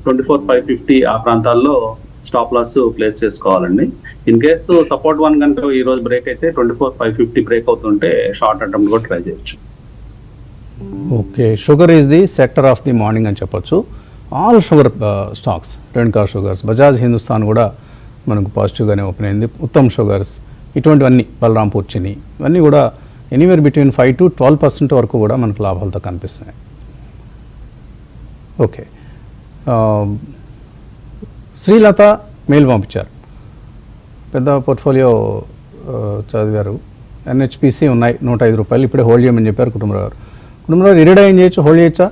24,550 ఆ ప్రాంతాల్లో స్టాప్ లాస్ ప్లేస్ చేసుకోవాలండి. ఇన్ కేసు సపోర్ట్ 1 కనుక ఈ రోజు బ్రేక్ అయితే 24,550 బ్రేక్ అవుతుంటే షార్ట్ అటెంప్ట్ కూడా ట్రై చేయొచ్చు. Okay, sugar is the sector of the morning అని చెప్పొచ్చు. All sugar stocks, Renuka sugars, Bajaj Hindustan కూడా మనకు పాజిటివ్గానే ఓపెన్ అయింది. ఉత్తమ్ షుగర్స్ ఇటువంటివన్నీ, బలరాంపూర్ చిని ఇవన్నీ కూడా ఎనీవేర్ బిట్వీన్ 5 to 12% వరకు కూడా మనకు లాభాలతో కనిపిస్తున్నాయి. ఓకే, శ్రీలత మెయిల్ పంపించారు. పెద్ద పోర్ట్ఫోలియో చదివారు. ఎన్హెచ్పిసి ఉన్నాయి 105 రూపాయలు, ఇప్పుడే హోల్డ్ చేయమని చెప్పారు కుటుంబరావు గారు. కుటుంబరావు గారు, ఇరిడా ఏం చేయొచ్చు, హోల్డ్ చేయొచ్చా?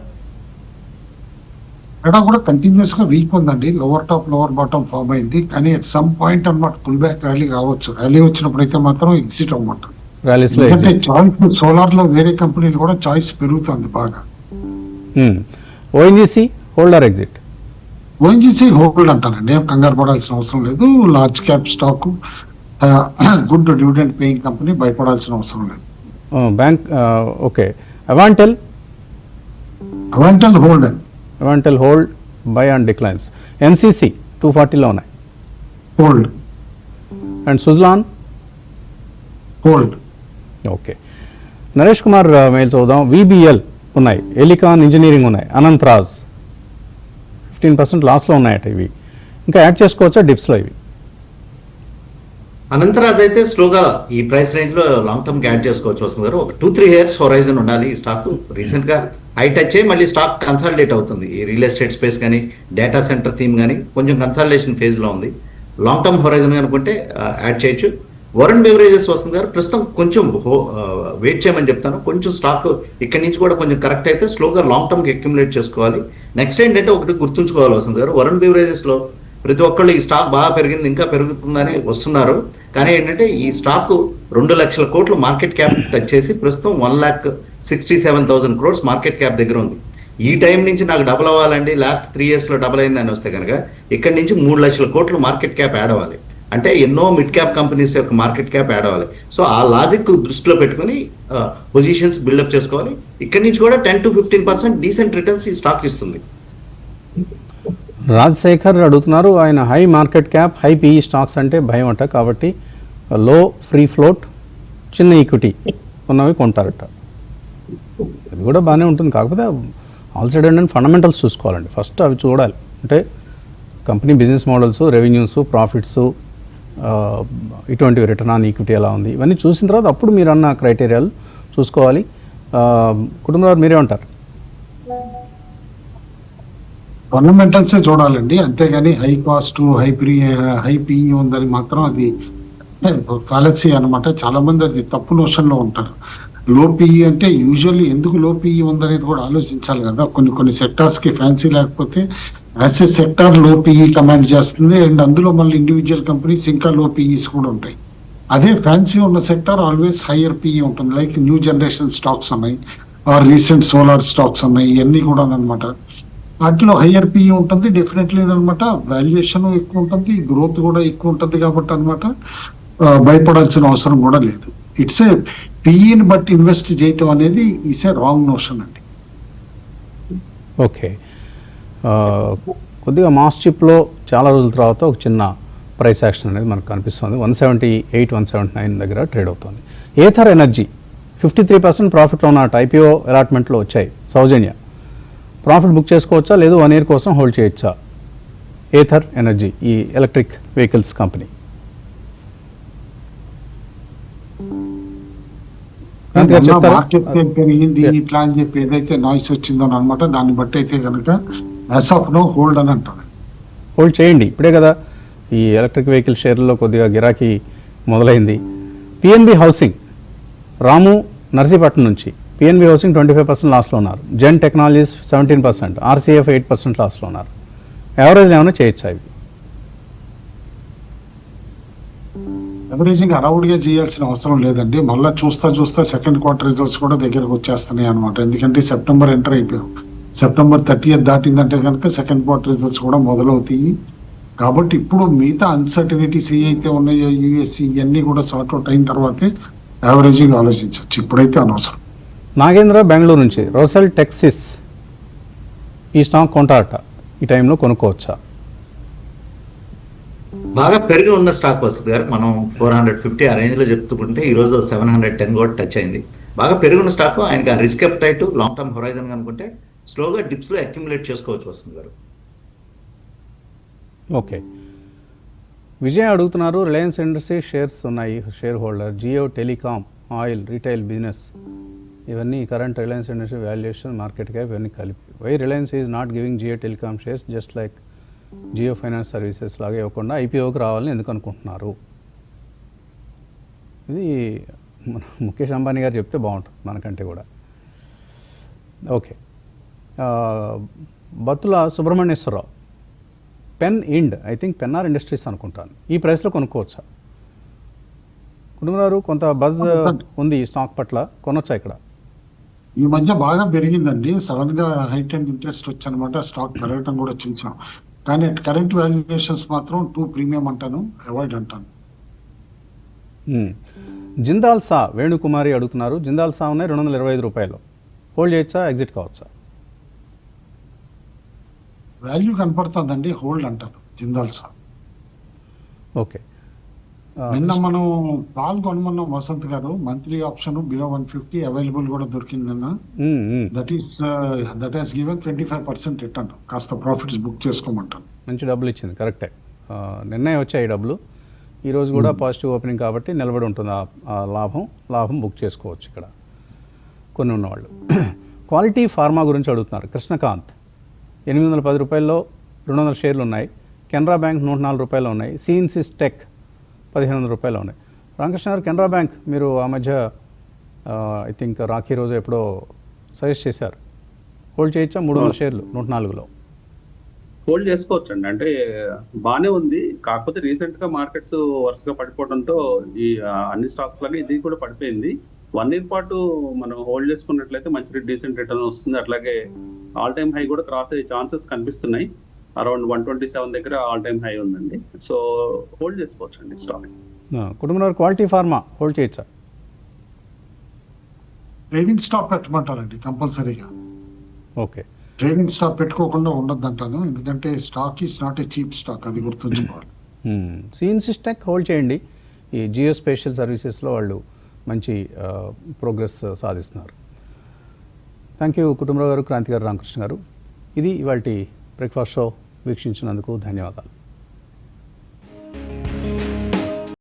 ఇక్కడ కూడా కంటిన్యూస్ గా వీక్ ఉందండి. Lower top lower bottom form అయింది, కానీ అట్ సమ్ పాయింట్ అన్నమాట పుల్ బ్యాక్ ర్యాలీ రావచ్చు. ర్యాలీ వచ్చినప్పుడు అయితే మాత్రం ఎగ్జిట్ అవ్వమాట. ఎందుకంటే చాయిస్ సోలార్ లో వేరే కంపెనీలు కూడా చాయిస్ పెరుగుతుంది బాగా. ONGC hold or exit? ONGC hold అంటానండి, ఏం కంగారు పడాల్సిన అవసరం లేదు. Large cap stock, good dividend paying company, భయపడాల్సిన అవసరం లేదు. Bank okay. అవాంటెల్ హోల్డ్ అండి. Avantel hold, buy and declines. NCC 240లో ఉన్నాయి, hold. And Suzlon hold. Okay. Naresh Kumar mail చూద్దాం. విబిఎల్ ఉన్నాయి, ఎలికాన్ ఇంజనీరింగ్ ఉన్నాయి, అనంతరాజ్ 15% లాస్లో ఉన్నాయట. ఇవి ఇంకా యాడ్ చేసుకోవచ్చా డిప్స్లో? ఇవి అనంతరాజ్ అయితే స్లోగా ఈ ప్రైస్ రేంజ్ లో లాంగ్ టర్మ్ యాడ్ చేసుకోవచ్చు వస్తుంది. ఒక 2-3 ఇయర్స్ హొరైజన్ ఉండాలి. ఈ స్టాక్ రీసెంట్ గా హై టచ్ అయ్యి మళ్ళీ స్టాక్ కన్సాలిడేట్ అవుతుంది. ఈ రియల్ ఎస్టేట్ స్పేస్ కానీ డేటా సెంటర్ థీమ్ కానీ కొంచెం కన్సాలిడేషన్ ఫేజ్ లో ఉంది. లాంగ్ టర్మ్ హొరైజన్ అనుకుంటే యాడ్ చేయొచ్చు. వరుణ్ బెవరేజెస్ వస్తుంది గారు ప్రస్తుతం కొంచెం వెయిట్ చేయమని చెప్తాను. కొంచెం స్టాక్ ఇక్కడి నుంచి కూడా కొంచెం కరెక్ట్ అయితే స్లోగా లాంగ్ టర్మ్ అక్యుములేట్ చేసుకోవాలి. నెక్స్ట్ ఏంటంటే ఒకటి గుర్తుంచుకోవాలి వస్తుంది గారు, వరుణ్ బెవరేజెస్ లో ప్రతి ఒక్కళ్ళు ఈ స్టాక్ బాగా పెరిగింది, ఇంకా పెరుగుతుందని వస్తున్నారు. కానీ ఏంటంటే ఈ స్టాక్ 2 లక్షల కోట్లు మార్కెట్ క్యాప్ టచ్ చేసి ప్రస్తుతం 1,67,000 crores మార్కెట్ క్యాప్ దగ్గర ఉంది. ఈ టైం నుంచి నాకు డబుల్ అవ్వాలండి, లాస్ట్ 3 years లో డబుల్ అయిందని వస్తే కనుక ఇక్కడ నుంచి 3 లక్షల కోట్లు మార్కెట్ క్యాప్ యాడ్ అవ్వాలి. అంటే ఎన్నో మిడ్ క్యాప్ కంపెనీస్ యొక్క మార్కెట్ క్యాప్ యాడ్ అవ్వాలి. సో ఆ లాజిక్ దృష్టిలో పెట్టుకుని పొజిషన్స్ బిల్డప్ చేసుకోవాలి. ఇక్కడ నుంచి కూడా 10 to 15% డీసెంట్ రిటర్న్స్ ఈ స్టాక్ ఇస్తుంది. రాజశేఖర్ అడుగుతున్నారు, ఆయన high market cap, high PE stocks అంటే భయం అంట, కాబట్టి లో ఫ్రీ ఫ్లోట్, చిన్న ఈక్విటీ ఉన్నవి కొంటారట. అది కూడా బాగానే ఉంటుంది. కాకపోతే ఆల్ సైడ్ అండ్ ఫండమెంటల్స్ చూసుకోవాలండి. ఫస్ట్ అవి చూడాలి. అంటే company business models, revenues, profits, ఇటువంటివి రిటర్న్ ఆన్ ఈక్విటీ ఎలా ఉంది, ఇవన్నీ చూసిన తర్వాత అప్పుడు మీరు అన్న క్రైటీరియాలు చూసుకోవాలి. కుటుంబంలో మీరే ఉంటారు. ఫండమెంటల్సే చూడాలండి, అంతేగాని హై కాస్ట్ హై పీఈ ఉందని మాత్రం అది ఫాలసీ అనమాట. చాలా మంది అది తప్పు నోషన్ లో ఉంటారు. లో పీఈ అంటే యూజువల్లీ ఎందుకు లో పీఈ ఉందనేది కూడా ఆలోచించాలి కదా. కొన్ని సెక్టార్స్ కి ఫ్యాన్సీ లేకపోతే యాజ్ ఏ సెక్టార్ లో పీఈ కమాండ్ చేస్తుంది, అండ్ అందులో మళ్ళీ ఇండివిజువల్ కంపెనీస్ ఇంకా లో పీఈస్ కూడా ఉంటాయి. అదే ఫ్యాన్సీ ఉన్న సెక్టార్ ఆల్వేస్ హైయర్ పీఈ ఉంటుంది, లైక్ న్యూ జనరేషన్ స్టాక్స్ ఉన్నాయి, ఆర్ రీసెంట్ సోలార్ స్టాక్స్ ఉన్నాయి, ఇవన్నీ కూడా అనమాట. వాటిలో హయ్యర్ పీఈ ఉంటుంది డెఫినెట్లీ అనమాట. వాల్యుయేషన్ ఎక్కువ ఉంటుంది, గ్రోత్ కూడా ఎక్కువ ఉంటుంది కాబట్టి అనమాట భయపడాల్సిన అవసరం కూడా లేదు. ఇట్స్ ఏ పీఈని బట్టి ఇన్వెస్ట్ చేయటం అనేది ఇట్స్ ఏ రాంగ్ నోషన్ అండి. ఓకే, కొద్దిగా మాస్ చిప్లో చాలా రోజుల తర్వాత ఒక చిన్న ప్రైస్ యాక్షన్ అనేది మనకు కనిపిస్తుంది. 178, 179 దగ్గర ట్రేడ్ అవుతుంది. ఏథర్ ఎనర్జీ 53% ప్రాఫిట్లో ఉన్న ఐపీఓ అలాట్మెంట్లో వచ్చాయి. సౌజన్య ప్రాఫిట్ బుక్ చేసుకోవచ్చా, లేదు 1 year కోసం హోల్డ్ చేయొచ్చా? ఏథర్ ఎనర్జీ, ఈ ఎలక్ట్రిక్ వెహికల్స్ కంపెనీ. మార్కెట్ పెరిగింది ఇట్లా అని చెప్పి ఏదైతే నాయిస్ వచ్చిందో అనమాట, దాన్ని బట్టి అయితే కనుక యాజ్ ఆఫ్ నో హోల్డ్ అని అంటారు. హోల్డ్ చేయండి, ఇప్పుడే కదా ఈ ఎలక్ట్రిక్ వెహికల్ షేర్లలో కొద్దిగా గిరాకీ మొదలైంది. పిఎన్బి హౌసింగ్, రాము నర్సీపట్నం నుంచి. పిఎన్బి హౌసింగ్ 25% లాస్లో ఉన్నారు. జెన్ టెక్నాలజీస్ 17%, ఆర్సీఎఫ్ 8% లాస్లో ఉన్నారు. యావరేజ్ ఏమైనా చేయొచ్చా ఇవి? ఎవరేజింగ్ అరౌడ్గా చేయాల్సిన అవసరం లేదండి. మళ్ళీ చూస్తా సెకండ్ క్వార్టర్ రిజల్ట్స్ కూడా దగ్గరకు వచ్చేస్తున్నాయి అనమాట. ఎందుకంటే సెప్టెంబర్ ఎంటర్ అయిపోయాం, సెప్టెంబర్ 30th దాటిందంటే కనుక సెకండ్ క్వార్టర్ రిజల్ట్స్ కూడా మొదలవుతాయి. కాబట్టి ఇప్పుడు మిగతా అన్సర్టనిటీస్ ఏవైతే ఉన్నాయో యూఎస్సీ ఇవన్నీ కూడా సార్ట్ అవుట్ అయిన తర్వాతే యావరేజింగ్ ఆలోచించవచ్చు, ఇప్పుడైతే అనవసరం. నాగేంద్ర బెంగళూరు నుంచి, రోసెల్ టెక్సిస్ ఈ స్టాక్ కొంటారట, ఈ టైంలో కొనుక్కోవచ్చా? బాగా పెరిగి ఉన్న స్టాక్ వస్తుంది గారు. మనం 450 ఆ రేంజ్లో చెప్తుంటే ఈరోజు 710 కూడా టచ్ అయింది. బాగా పెరిగి ఉన్న స్టాక్, ఆయనకి రిస్క్ అప్టైట్, లాంగ్ టర్మ్ హొరైజన్ అనుకుంటే స్లోగా డిప్స్లో అక్యుములేట్ చేసుకోవచ్చు వస్తుంది గారు. ఓకే, విజయ్ అడుగుతున్నారు, రిలయన్స్ ఇండస్ట్రీ షేర్స్ ఉన్నాయి, share holder. Jio, telecom, oil, retail business, ఇవన్నీ current Reliance industry valuation, market cap ఇవన్నీ కలిపి. Why Reliance is not giving Jio telecom shares just like Jio finance services లాగా ఇవ్వకుండా ఐపీఓకి రావాలని ఎందుకు అనుకుంటున్నారు? ఇది మన ముఖేష్ అంబానీ గారు చెప్తే బాగుంటుంది మనకంటే కూడా. Okay, Battula Subrahmanyeswararao, pen ind, I think Pennar industries అనుకుంటాను, ఈ ప్రైస్లో కొనుక్కోవచ్చా? కుటుంబారు కొంత బజ్ ఉంది ఈ స్టాక్ పట్ల, కొనొచ్చా ఇక్కడ? ఈ మధ్య బాగా పెరిగిందండి, సడన్ గా హైట్ అండ్ ఇంట్రెస్ట్ వచ్చనమాట, స్టాక్ పెరగటం కూడా చూసాం. కానీ కరెంట్ వాల్యుయేషన్స్ మాత్రం టూ ప్రీమియం అంటాను, అవాయిడ్ అంటాను. జిందాల్ సా వేణుకుమారి అడుగుతున్నారు, జిందాల్ సా ఉన్నాయి 225 రూపాయలు, హోల్డ్ చేయొచ్చా, ఎగ్జిట్ కావచ్చా? వాల్యూ కనపడుతుందండి, హోల్డ్ అంటాను జిందాల్ సా. ఓకే, నిన్న మనం పాల్ కొనమన్నాం వసంత్ గారు, మంత్లీ ఆప్షన్ బిలో 150 అవైలబుల్ కూడా దొరికిందన్న. దట్ హాస్ గివెన్ 25% రిటర్న్, కాస్త ప్రాఫిట్స్ బుక్ చేసుకోమంటాను. మంచి డబ్బులు ఇచ్చింది, కరెక్టే. నిన్నే వచ్చాయి డబ్బులు, ఈరోజు కూడా పాజిటివ్ ఓపెనింగ్ కాబట్టి నిలబడి ఉంటుంది ఆ లాభం బుక్ చేసుకోవచ్చు ఇక్కడ కొన్ని ఉన్నవాళ్ళు. క్వాలిటీ ఫార్మా గురించి అడుగుతున్నారు కృష్ణకాంత్. 810 రూపాయల్లో 200 షేర్లు ఉన్నాయి. కెనరా బ్యాంక్ 104 రూపాయలు ఉన్నాయి. సిఇన్సిస్ టెక్ 1500 రూపాయలు ఉన్నాయి. రామకృష్ణ గారు, కెనరా బ్యాంక్ మీరు ఆ మధ్య ఐ థింక్ రాఖీ రోజు ఎప్పుడో సజెస్ట్ చేశారు, హోల్డ్ చేయొచ్చా? 300 షేర్లు 104లో హోల్డ్ చేసుకోవచ్చు అండి. అంటే బాగానే ఉంది, కాకపోతే రీసెంట్ గా మార్కెట్స్ వరుసగా పడిపోవడంతో ఈ అన్ని స్టాక్స్ లాగా ఇది కూడా పడిపోయింది. 1 year పాటు మనం హోల్డ్ చేసుకున్నట్లయితే మంచి డీసెంట్ రిటర్న్ వస్తుంది. అట్లాగే ఆల్ టైమ్ హై కూడా క్రాస్ అయ్యే ఛాన్సెస్ కనిపిస్తున్నాయి. అరౌండ్ 127 దగ్గర ఆల్ టైమ్ హై ఉందండి. సో హోల్డ్ చేసుకోవచ్చు అండి స్టాక్. కుటుంబంలో క్వాలిటీ ఫార్మా హోల్డ్ చేయొచ్చా? ట్రేడింగ్ స్టాప్ పెట్టమంటారండి కంపల్సరీగా. ఓకే, ట్రేడింగ్ స్టాప్ పెట్టుకోకుండా ఉండద్దు అంటాను, ఎందుకంటే stock is not a cheap stock, అది గుర్తుంచుకోవాలి. సిఇన్సిస్ టెక్ హోల్డ్ చేయండి. ఈ జియో స్పేషియల్ సర్వీసెస్లో వాళ్ళు మంచి ప్రోగ్రెస్ సాధిస్తున్నారు. థ్యాంక్ యూ కుటుంబరావు గారు, క్రాంతి గారు, రామకృష్ణ గారు. ఇది ఇవాల్టి బ్రేక్ఫాస్ట్ షో. వీక్షించినందుకు ధన్యవాదాలు.